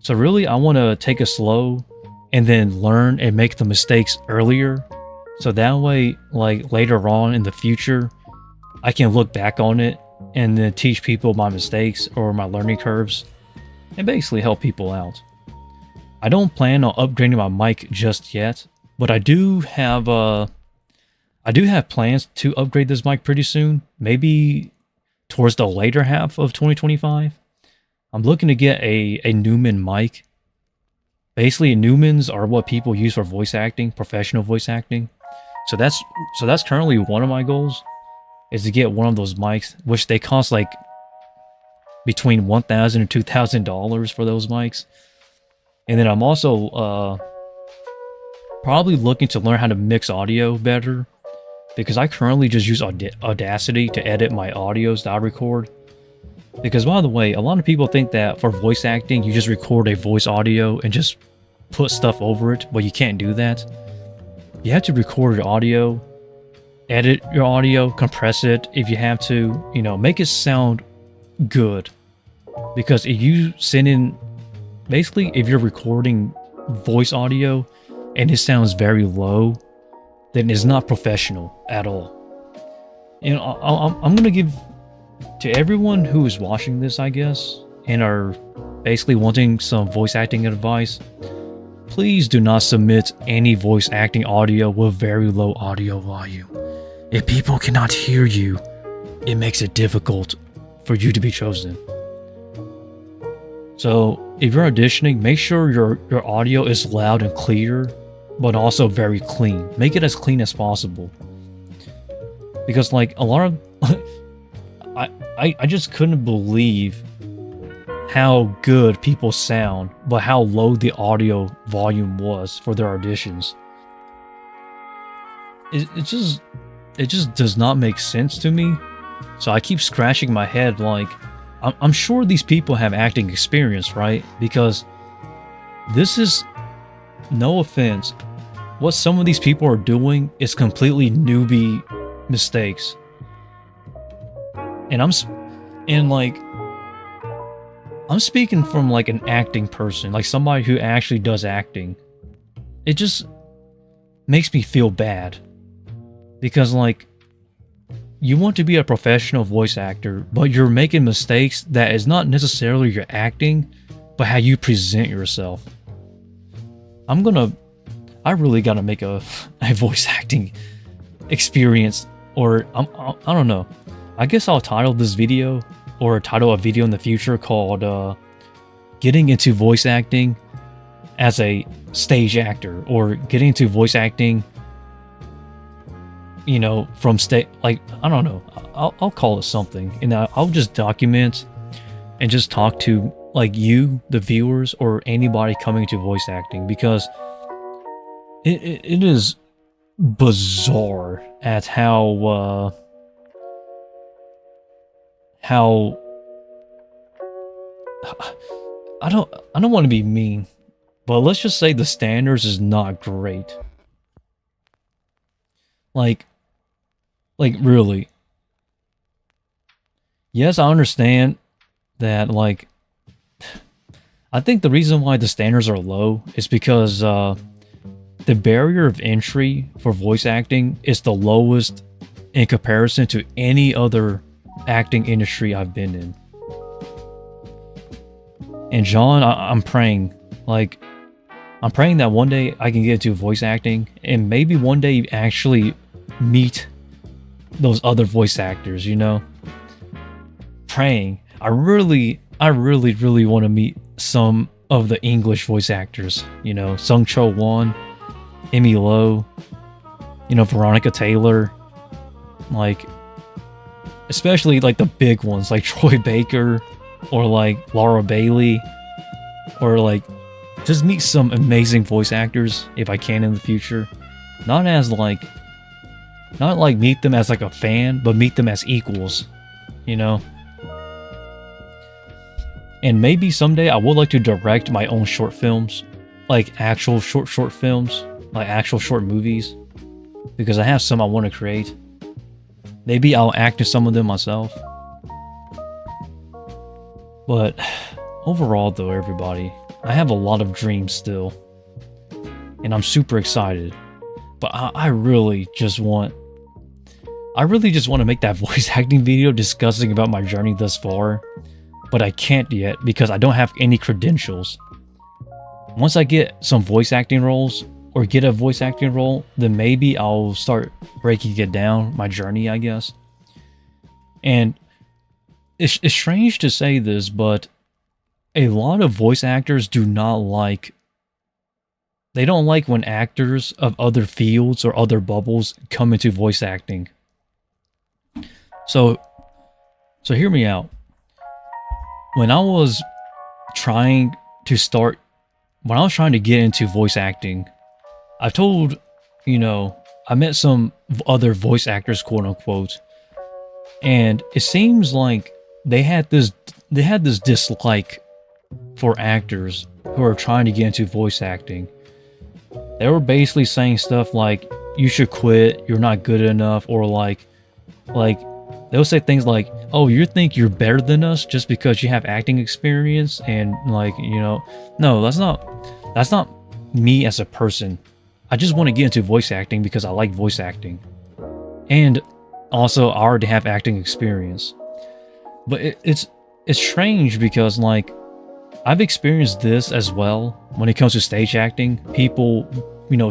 So really, I want to take it slow and then learn and make the mistakes earlier. So that way, like later on in the future, I can look back on it and then teach people my mistakes or my learning curves and basically help people out. I don't plan on upgrading my mic just yet, but I do have plans to upgrade this mic pretty soon, maybe towards the later half of 2025. I'm looking to get a Neumann mic. Basically, Neumanns are what people use for voice acting, professional voice acting. So that's currently one of my goals, is to get one of those mics, which they cost like between $1,000 and $2,000 for those mics. And then I'm also probably looking to learn how to mix audio better, because I currently just use Audacity to edit my audios that I record. Because by the way, a lot of people think that for voice acting, you just record a voice audio and just put stuff over it, but you can't do that. You have to record your audio, edit your audio, compress it if you have to, you know, make it sound good. Because if you send in, basically, if you're recording voice audio and it sounds very low, then it's not professional at all. You know, I'm gonna give to everyone who is watching this, I guess, and are basically wanting some voice acting advice. Please do not submit any voice acting audio with very low audio volume. If people cannot hear you, it makes it difficult for you to be chosen. So if you're auditioning, make sure your audio is loud and clear, but also very clean. Make it as clean as possible. Because like a lot of I just couldn't believe how good people sound, but how low the audio volume was for their auditions. It just does not make sense to me. So I keep scratching my head like, I'm sure these people have acting experience, right? Because this is, no offense, what some of these people are doing is completely newbie mistakes. And I'm speaking from like an acting person, like somebody who actually does acting. It just makes me feel bad. Because like, you want to be a professional voice actor, but you're making mistakes that is not necessarily your acting, but how you present yourself. I really gotta make a voice acting experience, or I don't know. I guess I'll title this video, or title a video in the future called Getting into Voice Acting as a Stage Actor, or Getting into Voice Acting, you know, from like, I don't know, I'll call it something, and I'll just document and just talk to like you, the viewers, or anybody coming to voice acting, because it is bizarre at how I don't want to be mean, but let's just say the standards is not great. Like really. Yes, I understand that, like, I think the reason why the standards are low is because the barrier of entry for voice acting is the lowest in comparison to any other acting industry I've been in. And John, I'm praying, like, I'm praying that one day I can get into voice acting, and maybe one day actually meet those other voice actors, you know? Praying. I really want to meet some of the English voice actors, you know, Sung Cho Won, Emmy Lowe, you know, Veronica Taylor, like, especially like the big ones like Troy Baker, or like Laura Bailey, or like just meet some amazing voice actors if I can in the future. Not like meet them as like a fan, but meet them as equals, you know? And maybe someday I would like to direct my own short films, like actual short films, like actual short movies, because I have some I want to create. Maybe I'll act in some of them myself. But overall though, everybody, I have a lot of dreams still, and I'm super excited. But I really just want to make that voice acting video discussing about my journey thus far, but I can't yet because I don't have any credentials. Once I get some voice acting roles, or get a voice acting role, then maybe I'll start breaking it down, my journey, I guess. And it's strange to say this, but a lot of voice actors do not like, they don't like when actors of other fields or other bubbles come into voice acting. So hear me out. When I was trying to get into voice acting, I told, you know, I met some other voice actors, quote unquote, and it seems like they had this dislike for actors who are trying to get into voice acting. They were basically saying stuff like, you should quit, you're not good enough, or like they'll say things like, oh, you think you're better than us just because you have acting experience, and like, you know, no, that's not me as a person. I just want to get into voice acting because I like voice acting. And also I already have acting experience. But it's strange because like I've experienced this as well when it comes to stage acting. People, you know,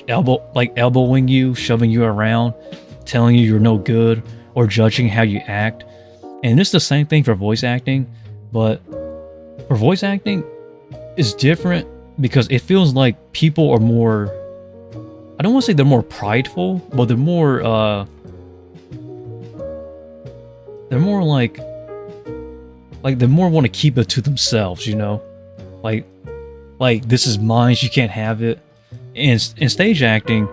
elbowing you, shoving you around, telling you you're no good, or judging how you act. And it's the same thing for voice acting, but for voice acting, it's different because it feels like people are more, I don't want to say they're more prideful, but they're more like they more want to keep it to themselves, you know? Like this is mine, you can't have it. In stage acting,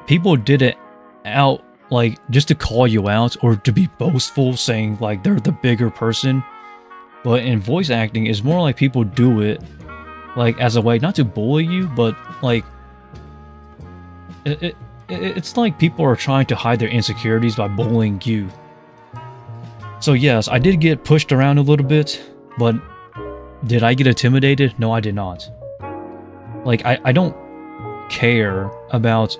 people did it out like just to call you out or to be boastful, saying like they're the bigger person. But in voice acting, it's more like people do it like as a way not to bully you, but like it's like people are trying to hide their insecurities by bullying you. So yes, I did get pushed around a little bit, but did I get intimidated? No, I did not. Like, I don't care about...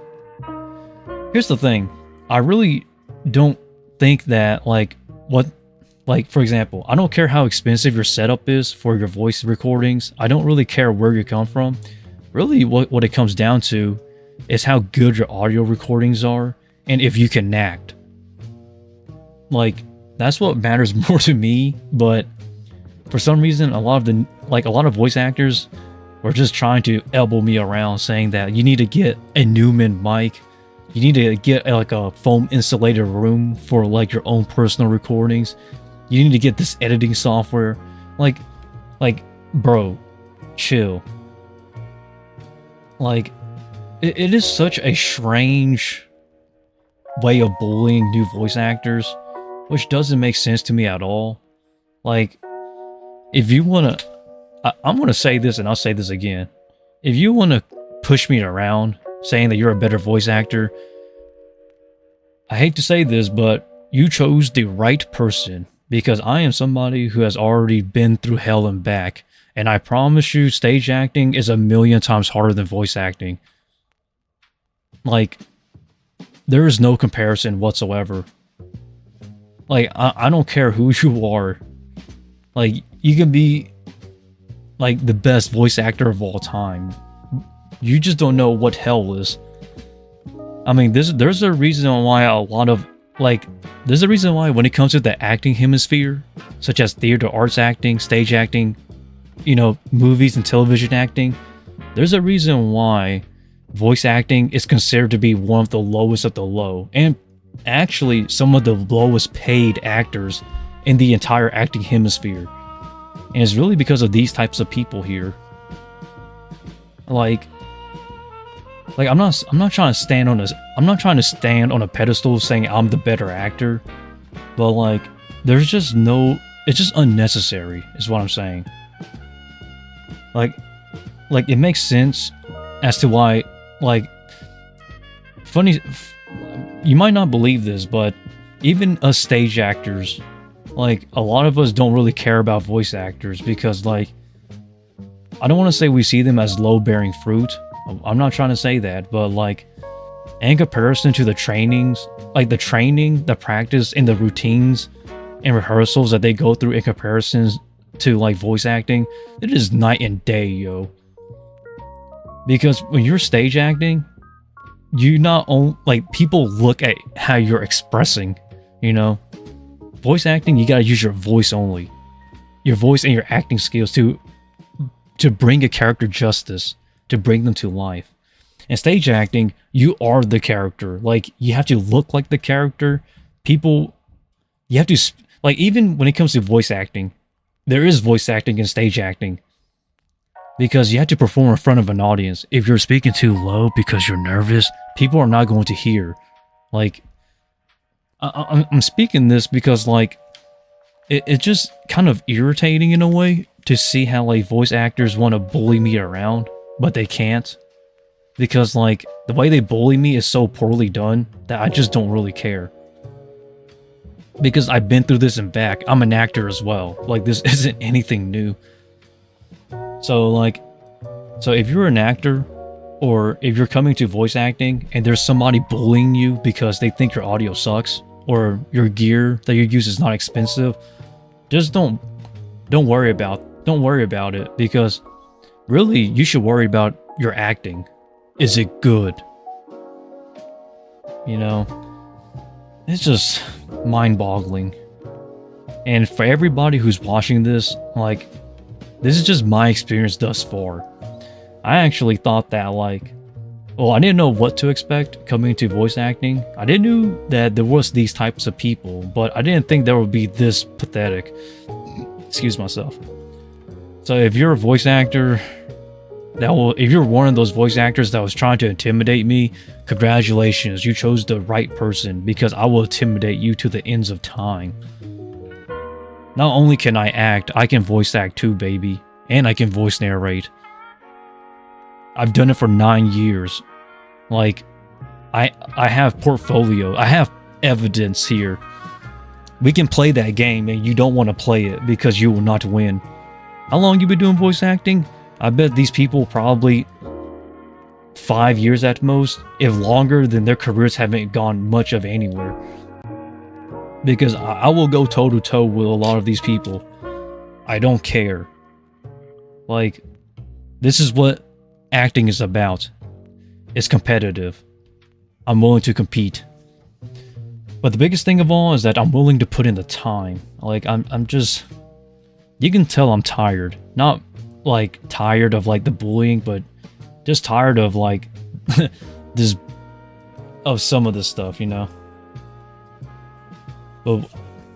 Here's the thing. I really don't think that, like, for example, I don't care how expensive your setup is for your voice recordings. I don't really care where you come from. Really, what it comes down to is how good your audio recordings are and if you can act. Like, that's what matters more to me, but for some reason, a lot of voice actors were just trying to elbow me around, saying that you need to get a Newman mic, you need to get like a foam insulated room for like your own personal recordings, you need to get this editing software. Like, bro, chill. Like, it is such a strange way of bullying new voice actors, which doesn't make sense to me at all. Like, if you want to... I'm going to say this and I'll say this again. If you want to push me around, saying that you're a better voice actor, I hate to say this, but you chose the right person, because I am somebody who has already been through hell and back, and I promise you, stage acting is a million times harder than voice acting. Like, there is no comparison whatsoever. Like, I don't care who you are. Like, you can be, like, the best voice actor of all time. You just don't know what hell is. I mean, there's a reason why there's a reason why when it comes to the acting hemisphere, such as theater arts acting, stage acting, you know, movies and television acting, there's a reason why voice acting is considered to be one of the lowest of the low, and actually some of the lowest paid actors in the entire acting hemisphere. And it's really because of these types of people here. Like I'm not trying to stand on a pedestal saying I'm the better actor, but like it's just unnecessary is what I'm saying. Like it makes sense as to why, like, you might not believe this, but even us stage actors, like, a lot of us don't really care about voice actors because, like, I don't want to say we see them as low-bearing fruit. I'm not trying to say that, but, like, in comparison to the trainings, like, the training, the practice, and the routines and rehearsals that they go through in comparisons to, like, voice acting, it is night and day, yo. Because when you're stage acting, you not only, like, people look at how you're expressing, you know? Voice acting, you gotta use your voice only. Your voice and your acting skills to bring a character justice, to bring them to life. In stage acting, you are the character. Like, you have to look like the character. You have to, like, even when it comes to voice acting, there is voice acting and stage acting. Because you have to perform in front of an audience. If you're speaking too low because you're nervous, people are not going to hear. Like, I'm speaking this because, like, it's just kind of irritating in a way to see how like voice actors want to bully me around, but they can't. Because like the way they bully me is so poorly done that I just don't really care. Because I've been through this and back. I'm an actor as well. Like this isn't anything new. So like, so if you're an actor or if you're coming to voice acting and there's somebody bullying you because they think your audio sucks or your gear that you use is not expensive, just don't worry about it, because really you should worry about your acting. Is it good? You know, it's just mind-boggling. And for everybody who's watching this, like, this is just my experience thus far. I actually thought that, like, well, I didn't know what to expect coming to voice acting. I didn't know that there was these types of people, but I didn't think there would be this pathetic. Excuse myself. So if you're a voice actor if you're one of those voice actors that was trying to intimidate me, congratulations, you chose the right person, because I will intimidate you to the ends of time. Not only can I act, I can voice act too, baby. And I can voice narrate. I've done it for 9 years. Like, I have portfolio. I have evidence here. We can play that game and you don't want to play it because you will not win. How long you been doing voice acting? I bet these people probably 5 years at most, if longer, then their careers haven't gone much of anywhere. Because I will go toe to toe with a lot of these people. I don't care. Like, this is what acting is about. It's competitive. I'm willing to compete. But the biggest thing of all is that I'm willing to put in the time. Like, I'm just... You can tell I'm tired. Not, like, tired of, like, the bullying, but just tired of, like, this... of some of this stuff, you know? But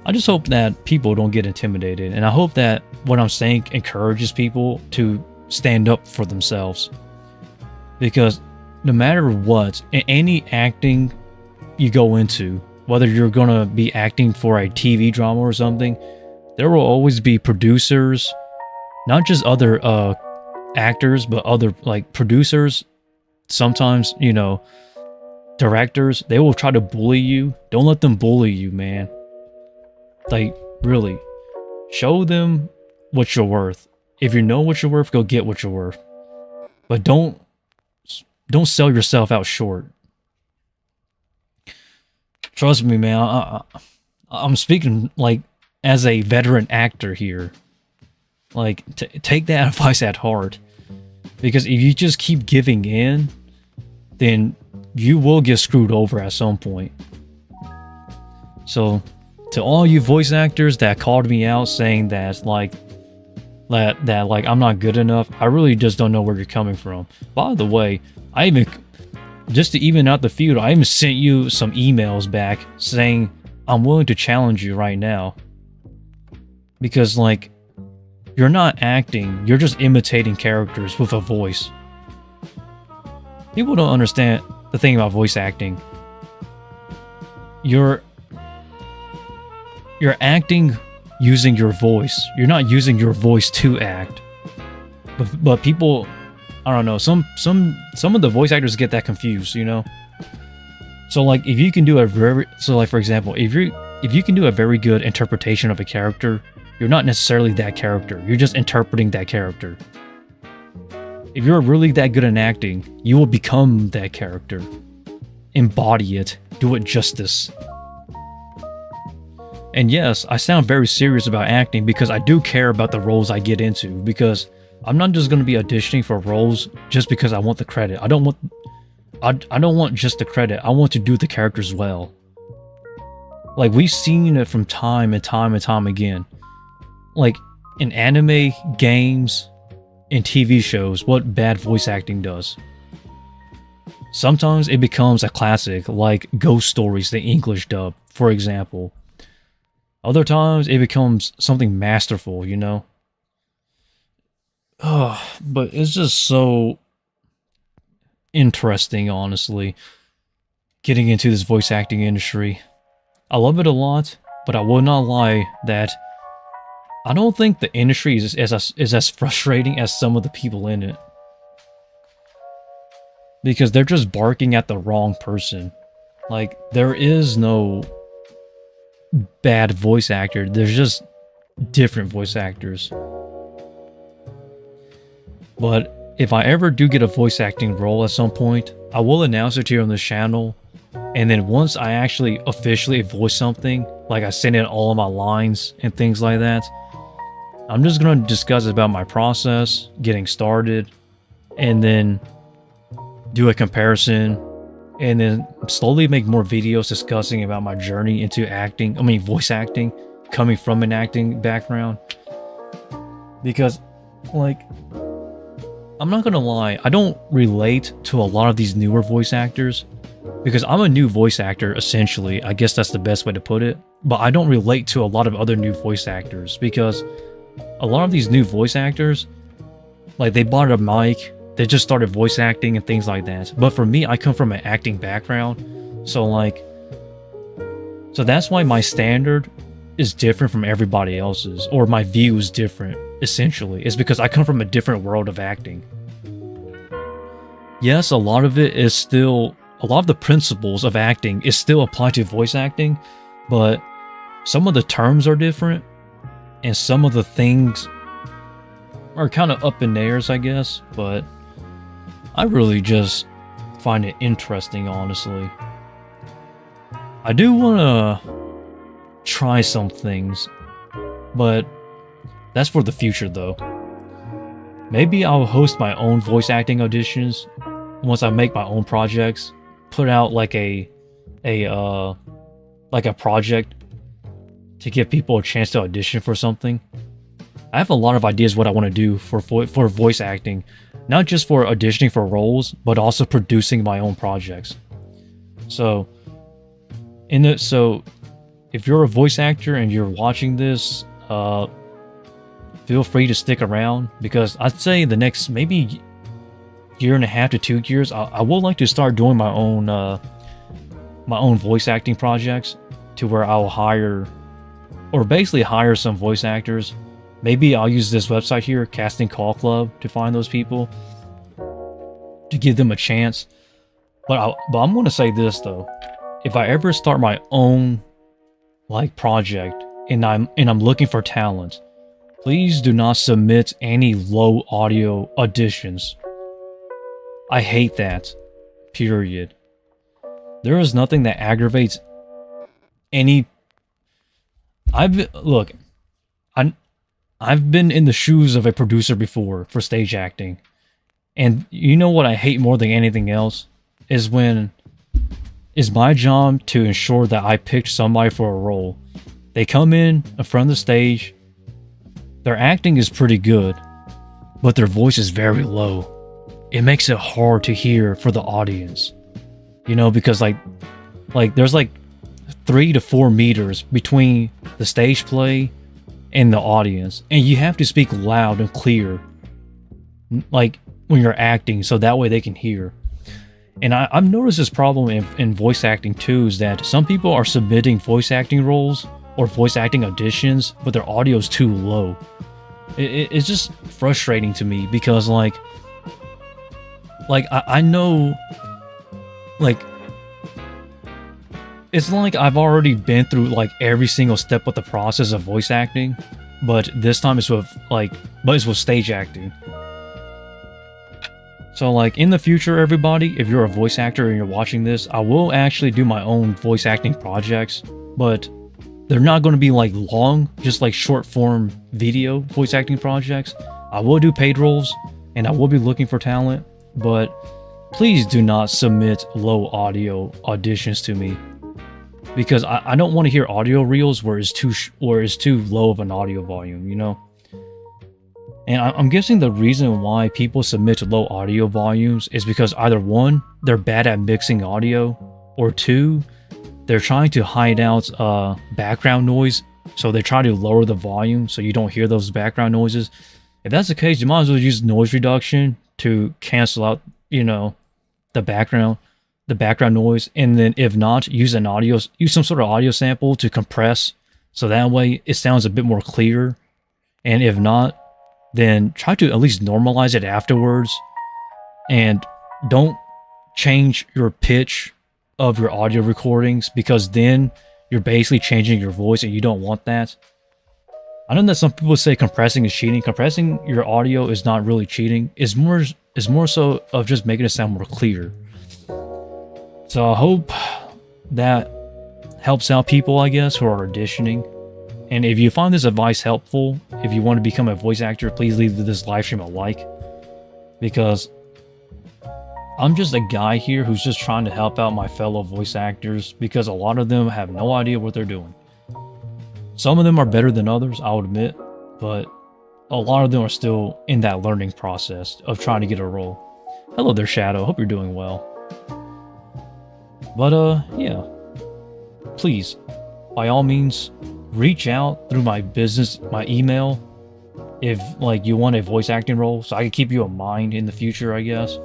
I just hope that people don't get intimidated. And I hope that what I'm saying encourages people to stand up for themselves. Because no matter what, in any acting you go into, whether you're gonna be acting for a TV drama or something, there will always be producers, not just other actors, but other, like, producers, sometimes, you know, directors. They will try to bully you. Don't let them bully you, man. Like, really, show them what you're worth. If you know what you're worth, go get what you're worth. But don't sell yourself out short. Trust me, man. I'm speaking, like, as a veteran actor here. Like, take that advice at heart. Because if you just keep giving in, then you will get screwed over at some point. So, to all you voice actors that called me out saying that, like, like I'm not good enough, I really just don't know where you're coming from. By the way, I even, just to even out the feud, I even sent you some emails back saying I'm willing to challenge you right now. Because, like, you're not acting, you're just imitating characters with a voice. People don't understand the thing about voice acting. You're acting using your voice. You're not using your voice to act. But people, I don't know, some of the voice actors get that confused, you know? So, like, if you can do like, for example, if you can do a very good interpretation of a character, you're not necessarily that character. You're just interpreting that character. If you're really that good at acting, you will become that character. Embody it. Do it justice. And yes, I sound very serious about acting because I do care about the roles I get into, because I'm not just going to be auditioning for roles just because I want the credit. I don't want just the credit. I want to do the characters well. Like, we've seen it from time and time and time again. Like, in anime, games, and TV shows, what bad voice acting does. Sometimes it becomes a classic, like Ghost Stories, the English dub, for example. Other times it becomes something masterful, you know? But it's just so interesting, honestly, getting into this voice acting industry. I love it a lot, but I will not lie that I don't think the industry is as frustrating as some of the people in it. Because they're just barking at the wrong person. Like, there is no bad voice actor. There's just different voice actors. But if I ever do get a voice acting role at some point, I will announce it here on this channel. And then once I actually officially voice something, like I send in all of my lines and things like that, I'm just going to discuss about my process, getting started, and then do a comparison, and then slowly make more videos discussing about my journey into acting. I mean, voice acting, coming from an acting background. Because, like, I'm not gonna lie, I don't relate to a lot of these newer voice actors. Because I'm a new voice actor, essentially. I guess that's the best way to put it. But I don't relate to a lot of other new voice actors. Because a lot of these new voice actors, like, they bought a mic, they just started voice acting and things like that. But for me, I come from an acting background. So that's why my standard is different from everybody else's. Or my view is different, essentially. It's because I come from a different world of acting. Yes, a lot of the principles of acting is still applied to voice acting. But some of the terms are different. And some of the things are kind of up in the airs, I guess. But I really just find it interesting, honestly. I do want to try some things, but that's for the future, though. Maybe I'll host my own voice acting auditions once I make my own projects. Put out like a project to give people a chance to audition for something. I have a lot of ideas what I want to do for voice acting. Not just for auditioning for roles, but also producing my own projects. So if you're a voice actor and you're watching this, feel free to stick around, because I'd say the next maybe year and a half to 2 years, I would like to start doing my own voice acting projects, to where I'll hire some voice actors. Maybe I'll use this website here, Casting Call Club, to find those people, to give them a chance. But I'm going to say this, though. If I ever start my own project and I'm looking for talent, please do not submit any low audio auditions. I hate that. Period. There is nothing that aggravates any... I've been in the shoes of a producer before for stage acting. And you know what I hate more than anything else? Is when it's my job to ensure that I picked somebody for a role. They come in front of the stage, their acting is pretty good, but their voice is very low. It makes it hard to hear for the audience. You know, because there's 3 to 4 meters between the stage play and the audience, and you have to speak loud and clear, like when you're acting, so that way they can hear. And I've noticed this problem in voice acting too, is that some people are submitting voice acting roles or voice acting auditions, but their audio is too low. It's just frustrating to me, because I know, it's like I've already been through every single step of the process of voice acting, but this time it's with stage acting. So in the future, everybody, if you're a voice actor and you're watching this, I will actually do my own voice acting projects, but they're not going to be long, just short form video voice acting projects. I will do paid roles, and I will be looking for talent, but please do not submit low audio auditions to me. Because I don't want to hear audio reels where it's too low of an audio volume, you know? And I'm guessing the reason why people submit to low audio volumes is because either 1, they're bad at mixing audio, or 2, they're trying to hide out background noise, so they try to lower the volume so you don't hear those background noises. If that's the case, you might as well use noise reduction to cancel out, the background noise, and then if not, use some sort of audio sample to compress, so that way it sounds a bit more clear And if not, then try to at least normalize it afterwards. And don't change your pitch of your audio recordings, because then you're basically changing your voice and you don't want that. I know that some people say compressing is cheating. Compressing your audio is not really cheating. It's more so of just making it sound more clear. So I hope that helps out people, I guess, who are auditioning. And if you find this advice helpful, if you want to become a voice actor, please leave this live stream a like, because I'm just a guy here who's just trying to help out my fellow voice actors, because a lot of them have no idea what they're doing. Some of them are better than others, I'll admit, but a lot of them are still in that learning process of trying to get a role. Hello there, Shadow. Hope you're doing well. But yeah, please, by all means, reach out through my email, if like you want a voice acting role, so I can keep you in mind in the future, I guess.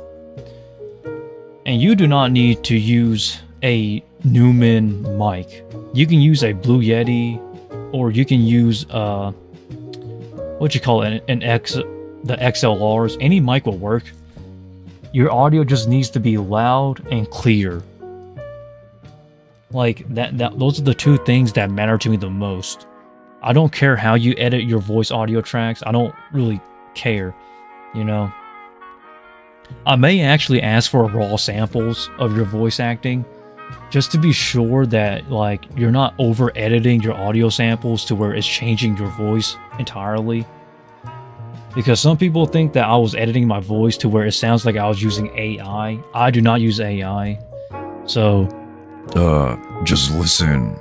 And you do not need to use a Newman mic. You can use a Blue Yeti, or you can use what you call it, the XLRs. Any mic will work. Your audio just needs to be loud and clear. Like that those are the two things that matter to me the most. I don't care how you edit your voice audio tracks. I don't really care, you know. I may actually ask for raw samples of your voice acting, just to be sure that like you're not over editing your audio samples to where it's changing your voice entirely. Because some people think that I was editing my voice to where it sounds like I was using AI. I do not use AI. So just listen.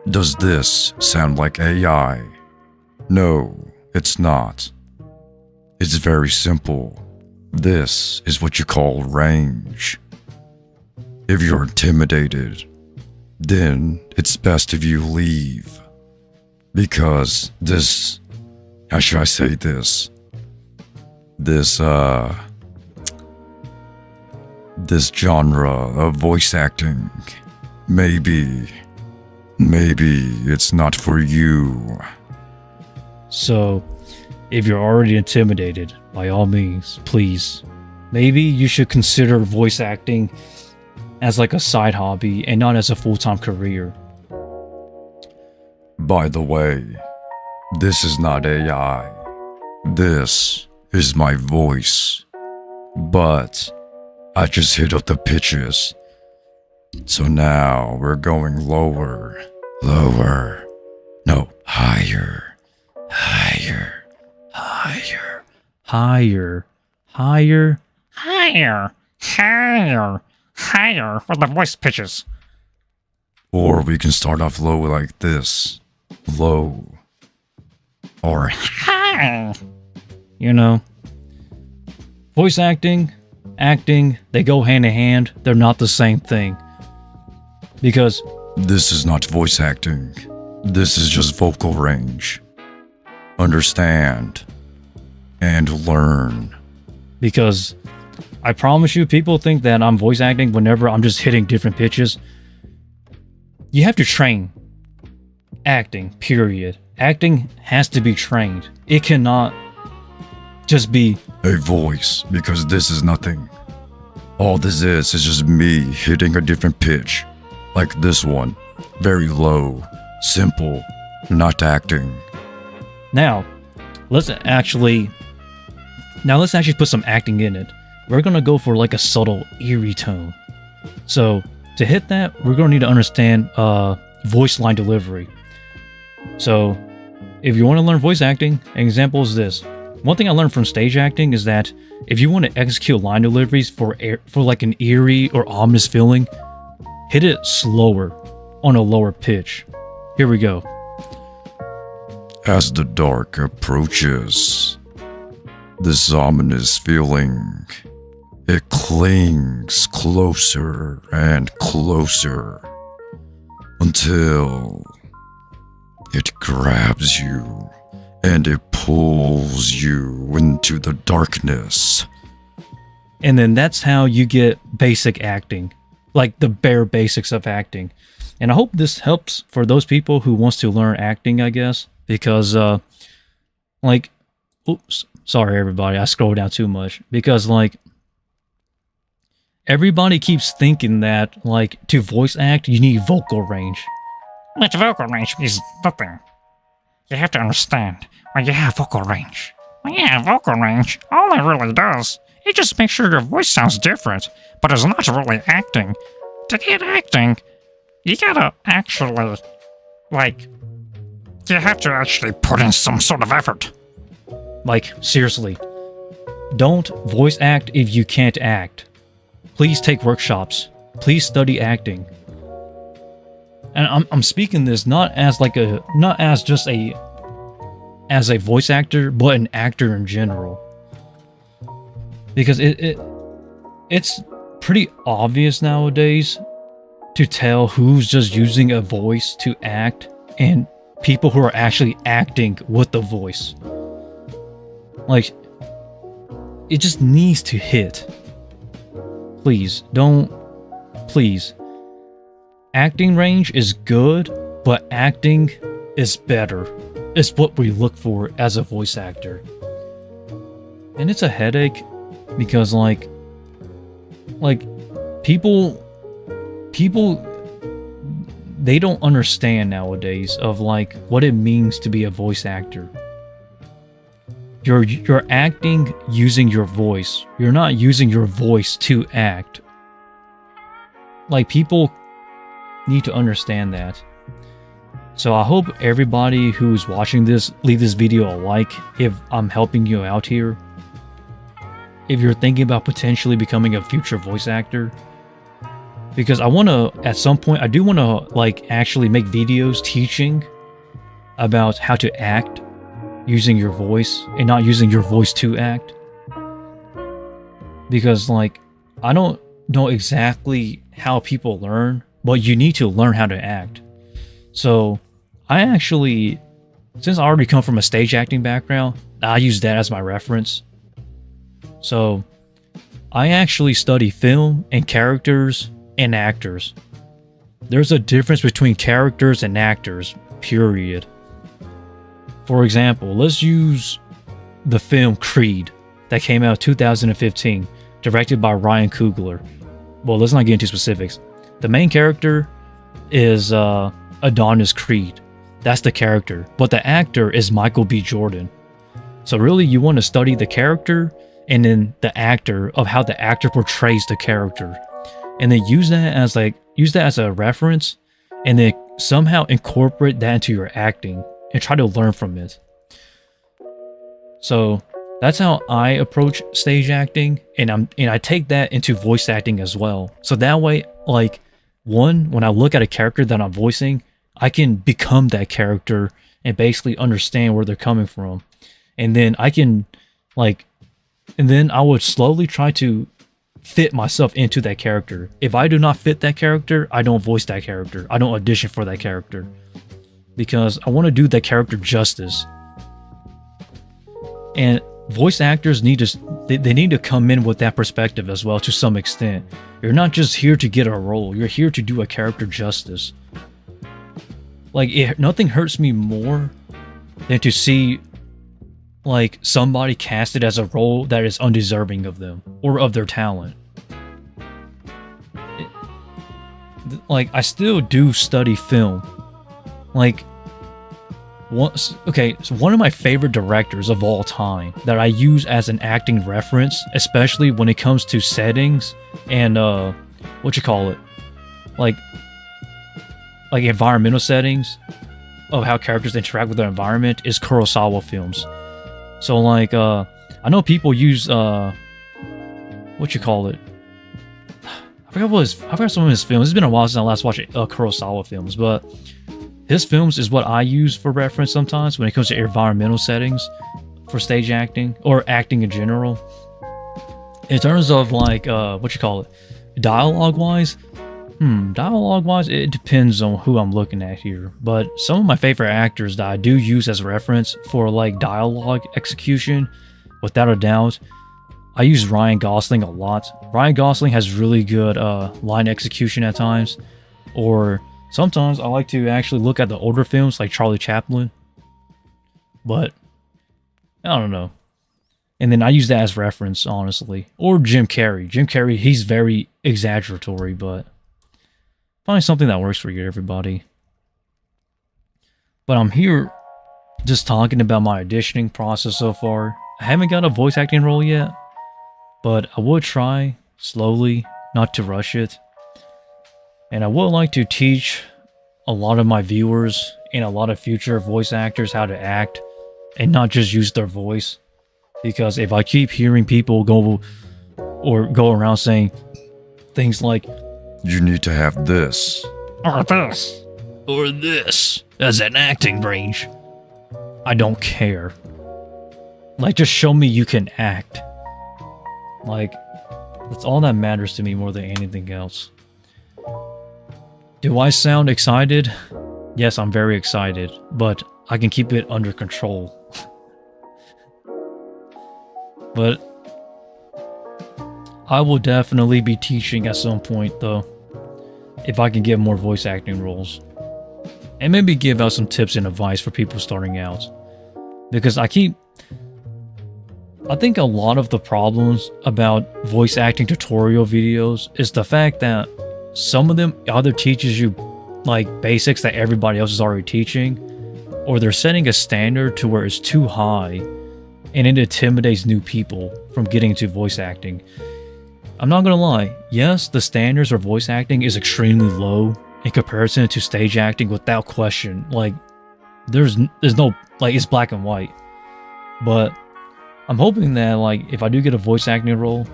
Does this sound like AI? No, it's not. It's very simple. This is what you call range. If you're intimidated, then it's best if you leave. Because this, how should I say this? This genre of voice acting, maybe it's not for you. So, if you're already intimidated, by all means, please, maybe you should consider voice acting as like a side hobby and not as a full-time career. By the way, this is not AI. This is my voice. But I just hit up the pitches. So now we're going lower. No, higher. Higher for the voice pitches. Or we can start off low like this. Low. Or high. You know, voice acting, they go hand in hand. They're not the same thing. Because this is not voice acting. This is just vocal range. Understand and learn. Because I promise you, people think that I'm voice acting whenever I'm just hitting different pitches. You have to train acting, period. Acting has to be trained. It cannot just be a voice, because this is nothing. All this is just me hitting a different pitch. Like this one. Very low. Simple. Not acting. Now, let's actually put some acting in it. We're gonna go for like a subtle, eerie tone. So, to hit that, we're gonna need to understand voice line delivery. So, if you want to learn voice acting, an example is this. One thing I learned from stage acting is that if you want to execute line deliveries for like an eerie or ominous feeling, hit it slower on a lower pitch. Here we go. As the dark approaches, this ominous feeling, it clings closer and closer until it grabs you and it pulls you into the darkness. And then that's how you get basic acting, like the bare basics of acting. And I hope this helps for those people who wants to learn acting, I guess, because Like, oops, sorry everybody, I scrolled down too much because like everybody keeps thinking that like to voice act you need vocal range. But vocal range means nothing. You have to understand, when you have vocal range, vocal range, all it really does, it just makes sure your voice sounds different, but it's not really acting. To get acting, you gotta actually, like, you have to actually put in some sort of effort. Like, seriously, don't voice act if you can't act. Please take workshops. Please study acting. And I'm speaking this not as a voice actor, but an actor in general. Because it's pretty obvious nowadays to tell who's just using a voice to act and people who are actually acting with the voice. Like, it just needs to hit. Please, please. Acting range is good, but acting is better. It's what we look for as a voice actor. And it's a headache because like people they don't understand nowadays of like what it means to be a voice actor. You're acting using your voice. You're not using your voice to act. Like, people need to understand that. So I hope everybody who's watching this, leave this video a like if I'm helping you out here. If you're thinking about potentially becoming a future voice actor. Because I want to, at some point, I do want to like actually make videos teaching about how to act using your voice and not using your voice to act. Because like, I don't know exactly how people learn, but you need to learn how to act. So I actually, since I already come from a stage acting background, I use that as my reference. So I actually study film and characters and actors. There's a difference between characters and actors, period. For example, let's use the film Creed that came out in 2015, directed by Ryan Coogler. Well, let's not get into specifics. The main character is Adonis Creed. That's the character. But the actor is Michael B. Jordan. So really, you want to study the character and then the actor of how the actor portrays the character. And then use that as a reference and then somehow incorporate that into your acting and try to learn from it. So that's how I approach stage acting, and I take that into voice acting as well. So that way, like, when I look at a character that I'm voicing, I can become that character and basically understand where they're coming from. And then I can I would slowly try to fit myself into that character. If I do not fit that character, I don't voice that character. I don't audition for that character. Because I want to do that character justice. And voice actors need to come in with that perspective as well to some extent. You're not just here to get a role, you're here to do a character justice. Like, nothing hurts me more than to see like somebody casted as a role that is undeserving of them or of their talent. Like, I still do study film. Like, so one of my favorite directors of all time that I use as an acting reference, especially when it comes to settings and like environmental settings of how characters interact with their environment, is Kurosawa films. So like I know people use I forgot some of his films. It's been a while since I last watched Kurosawa films, but his films is what I use for reference sometimes when it comes to environmental settings for stage acting or acting in general. In terms of like dialogue wise, it depends on who I'm looking at here. But some of my favorite actors that I do use as reference for like dialogue execution, without a doubt, I use Ryan Gosling a lot. Ryan Gosling has really good line execution at times. Or sometimes I like to actually look at the older films like Charlie Chaplin. But I don't know. And then I use that as reference, honestly. Or Jim Carrey. Jim Carrey, he's very exaggeratory, but find something that works for you, everybody. But I'm here just talking about my auditioning process so far. I haven't got a voice acting role yet, but I would try slowly, not to rush it. And I would like to teach a lot of my viewers and a lot of future voice actors how to act and not just use their voice. Because if I keep hearing people go around saying things like, You need to have this. Or this. or this as an acting range, I don't care. Like, just show me you can act. Like, that's all that matters to me more than anything else. Do I sound excited? Yes, I'm very excited, but I can keep it under control. But I will definitely be teaching at some point, though, if I can get more voice acting roles. And maybe give out some tips and advice for people starting out. Because I think a lot of the problems about voice acting tutorial videos is the fact that some of them either teaches you like basics that everybody else is already teaching, or they're setting a standard to where it's too high and it intimidates new people from getting into voice acting. I'm not gonna lie, yes, the standards for voice acting is extremely low in comparison to stage acting without question. Like, there's no, like, it's black and white. But I'm hoping that, like, if I do get a voice acting role,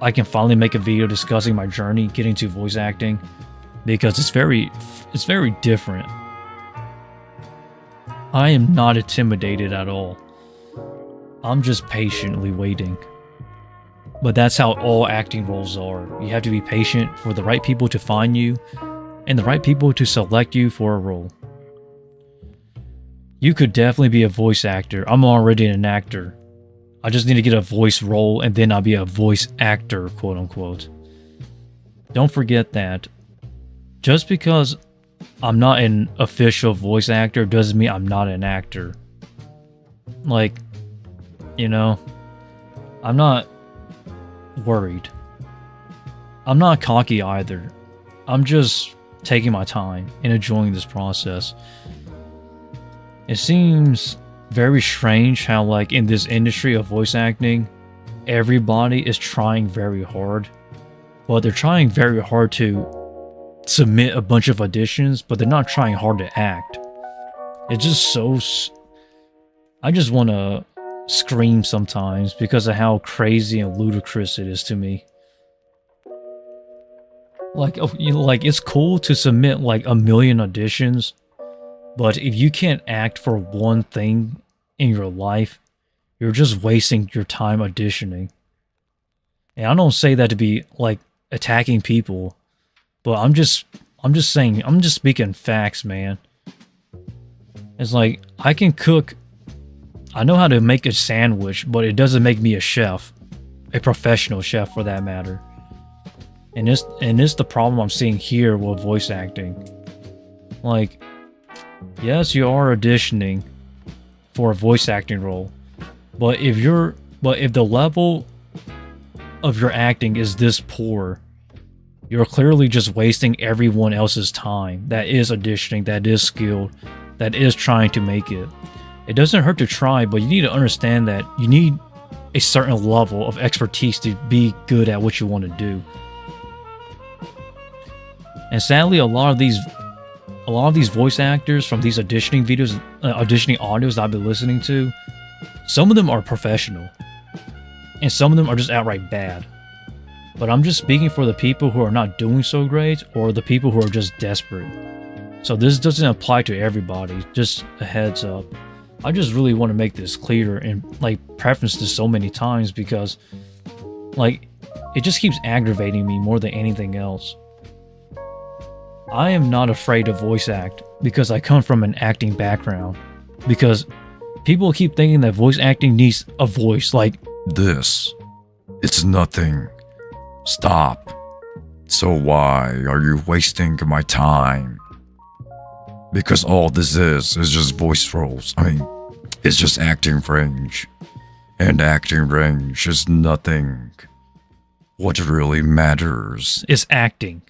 I can finally make a video discussing my journey getting to voice acting, because it's very different. I am not intimidated at all. I'm just patiently waiting. But that's how all acting roles are. You have to be patient for the right people to find you and the right people to select you for a role. You could definitely be a voice actor. I'm already an actor. I just need to get a voice role and then I'll be a voice actor, quote unquote. Don't forget that. Just because I'm not an official voice actor doesn't mean I'm not an actor. Like, you know, I'm not worried. I'm not cocky either. I'm just taking my time and enjoying this process. It seems very strange how, like, in this industry of voice acting, everybody is trying very hard. But they're trying very hard to submit a bunch of auditions, but they're not trying hard to act. It's just so... I just want to scream sometimes because of how crazy and ludicrous it is to me. Like, you know, like, it's cool to submit like 1 million auditions, but if you can't act for one thing in your life, you're just wasting your time auditioning. And I don't say that to be like attacking people, but I'm just saying, I'm just speaking facts, man. It's like, I can cook, I know how to make a sandwich, but it doesn't make me a chef, a professional chef for that matter. And it's the problem I'm seeing here with voice acting. Like, yes, you are auditioning for a voice acting role, but if the level of your acting is this poor, you're clearly just wasting everyone else's time that is auditioning, that is skilled, that is trying to make it. It doesn't hurt to try, but you need to understand that you need a certain level of expertise to be good at what you want to do. And sadly, a lot of these voice actors from these auditioning videos, auditioning audios that I've been listening to, some of them are professional, and some of them are just outright bad. But I'm just speaking for the people who are not doing so great, or the people who are just desperate. So this doesn't apply to everybody, just a heads up. I just really want to make this clear and like preface this so many times because like it just keeps aggravating me more than anything else. I am not afraid to voice act because I come from an acting background. Because people keep thinking that voice acting needs a voice like This. It's nothing. Stop. So why are you wasting my time? Because all this is just voice roles. I mean, is just acting range. And acting range is nothing. What really matters It's acting.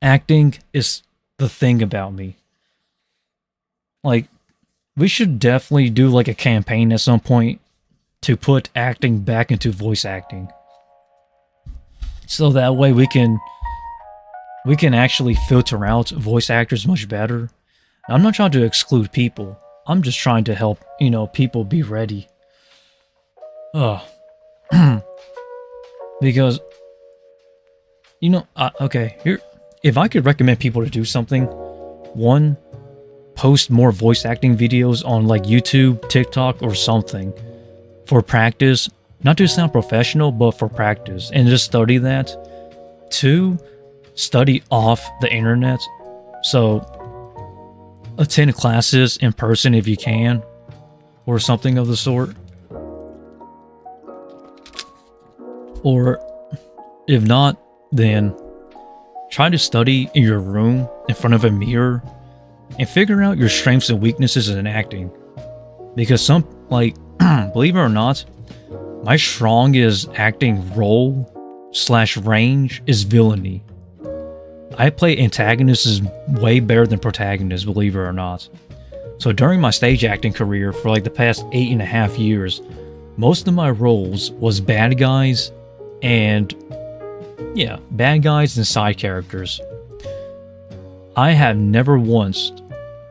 Acting is the thing about me. Like, we should definitely do like a campaign at some point to put acting back into voice acting. So that way we can actually filter out voice actors much better. I'm not trying to exclude people. I'm just trying to help, people be ready. Because, okay, here, if I could recommend people to do something, one, post more voice acting videos on like YouTube, TikTok, or something for practice. Not to sound professional, but for practice, and just study that. Two, study off the internet. So, attend classes in person if you can, or something of the sort. Or, if not, then try to study in your room in front of a mirror and figure out your strengths and weaknesses in acting. Because believe it or not, my strongest acting role/range is villainy. I play antagonists way better than protagonists, believe it or not. So during my stage acting career for like the past 8.5 years, most of my roles was bad guys and side characters. I have never once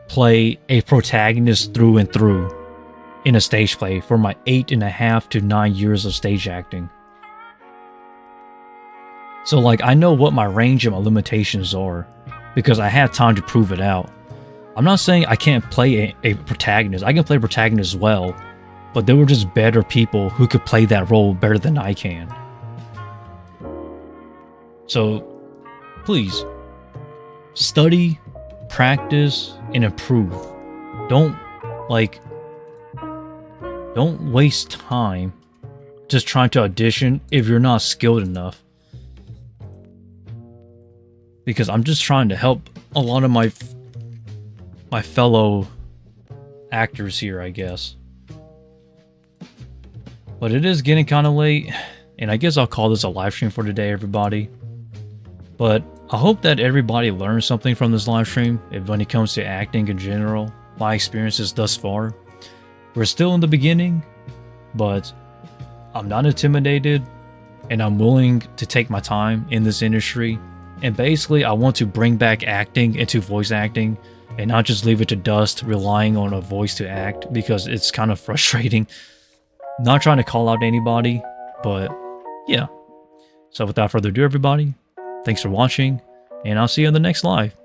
played a protagonist through and through in a stage play for my 8.5 to 9 years of stage acting. So like, I know what my range and my limitations are because I had time to prove it out. I'm not saying I can't play a protagonist. I can play protagonist as well, but there were just better people who could play that role better than I can. So, please, study, practice, and improve. Don't waste time just trying to audition if you're not skilled enough. Because I'm just trying to help a lot of my fellow actors here, I guess. But it is getting kind of late, and I guess I'll call this a live stream for today, everybody. But I hope that everybody learned something from this live stream when it comes to acting in general, my experiences thus far. We're still in the beginning, but I'm not intimidated, and I'm willing to take my time in this industry. And basically, I want to bring back acting into voice acting and not just leave it to dust, relying on a voice to act, because it's kind of frustrating. Not trying to call out anybody, but yeah. So without further ado, everybody, thanks for watching, and I'll see you in the next live.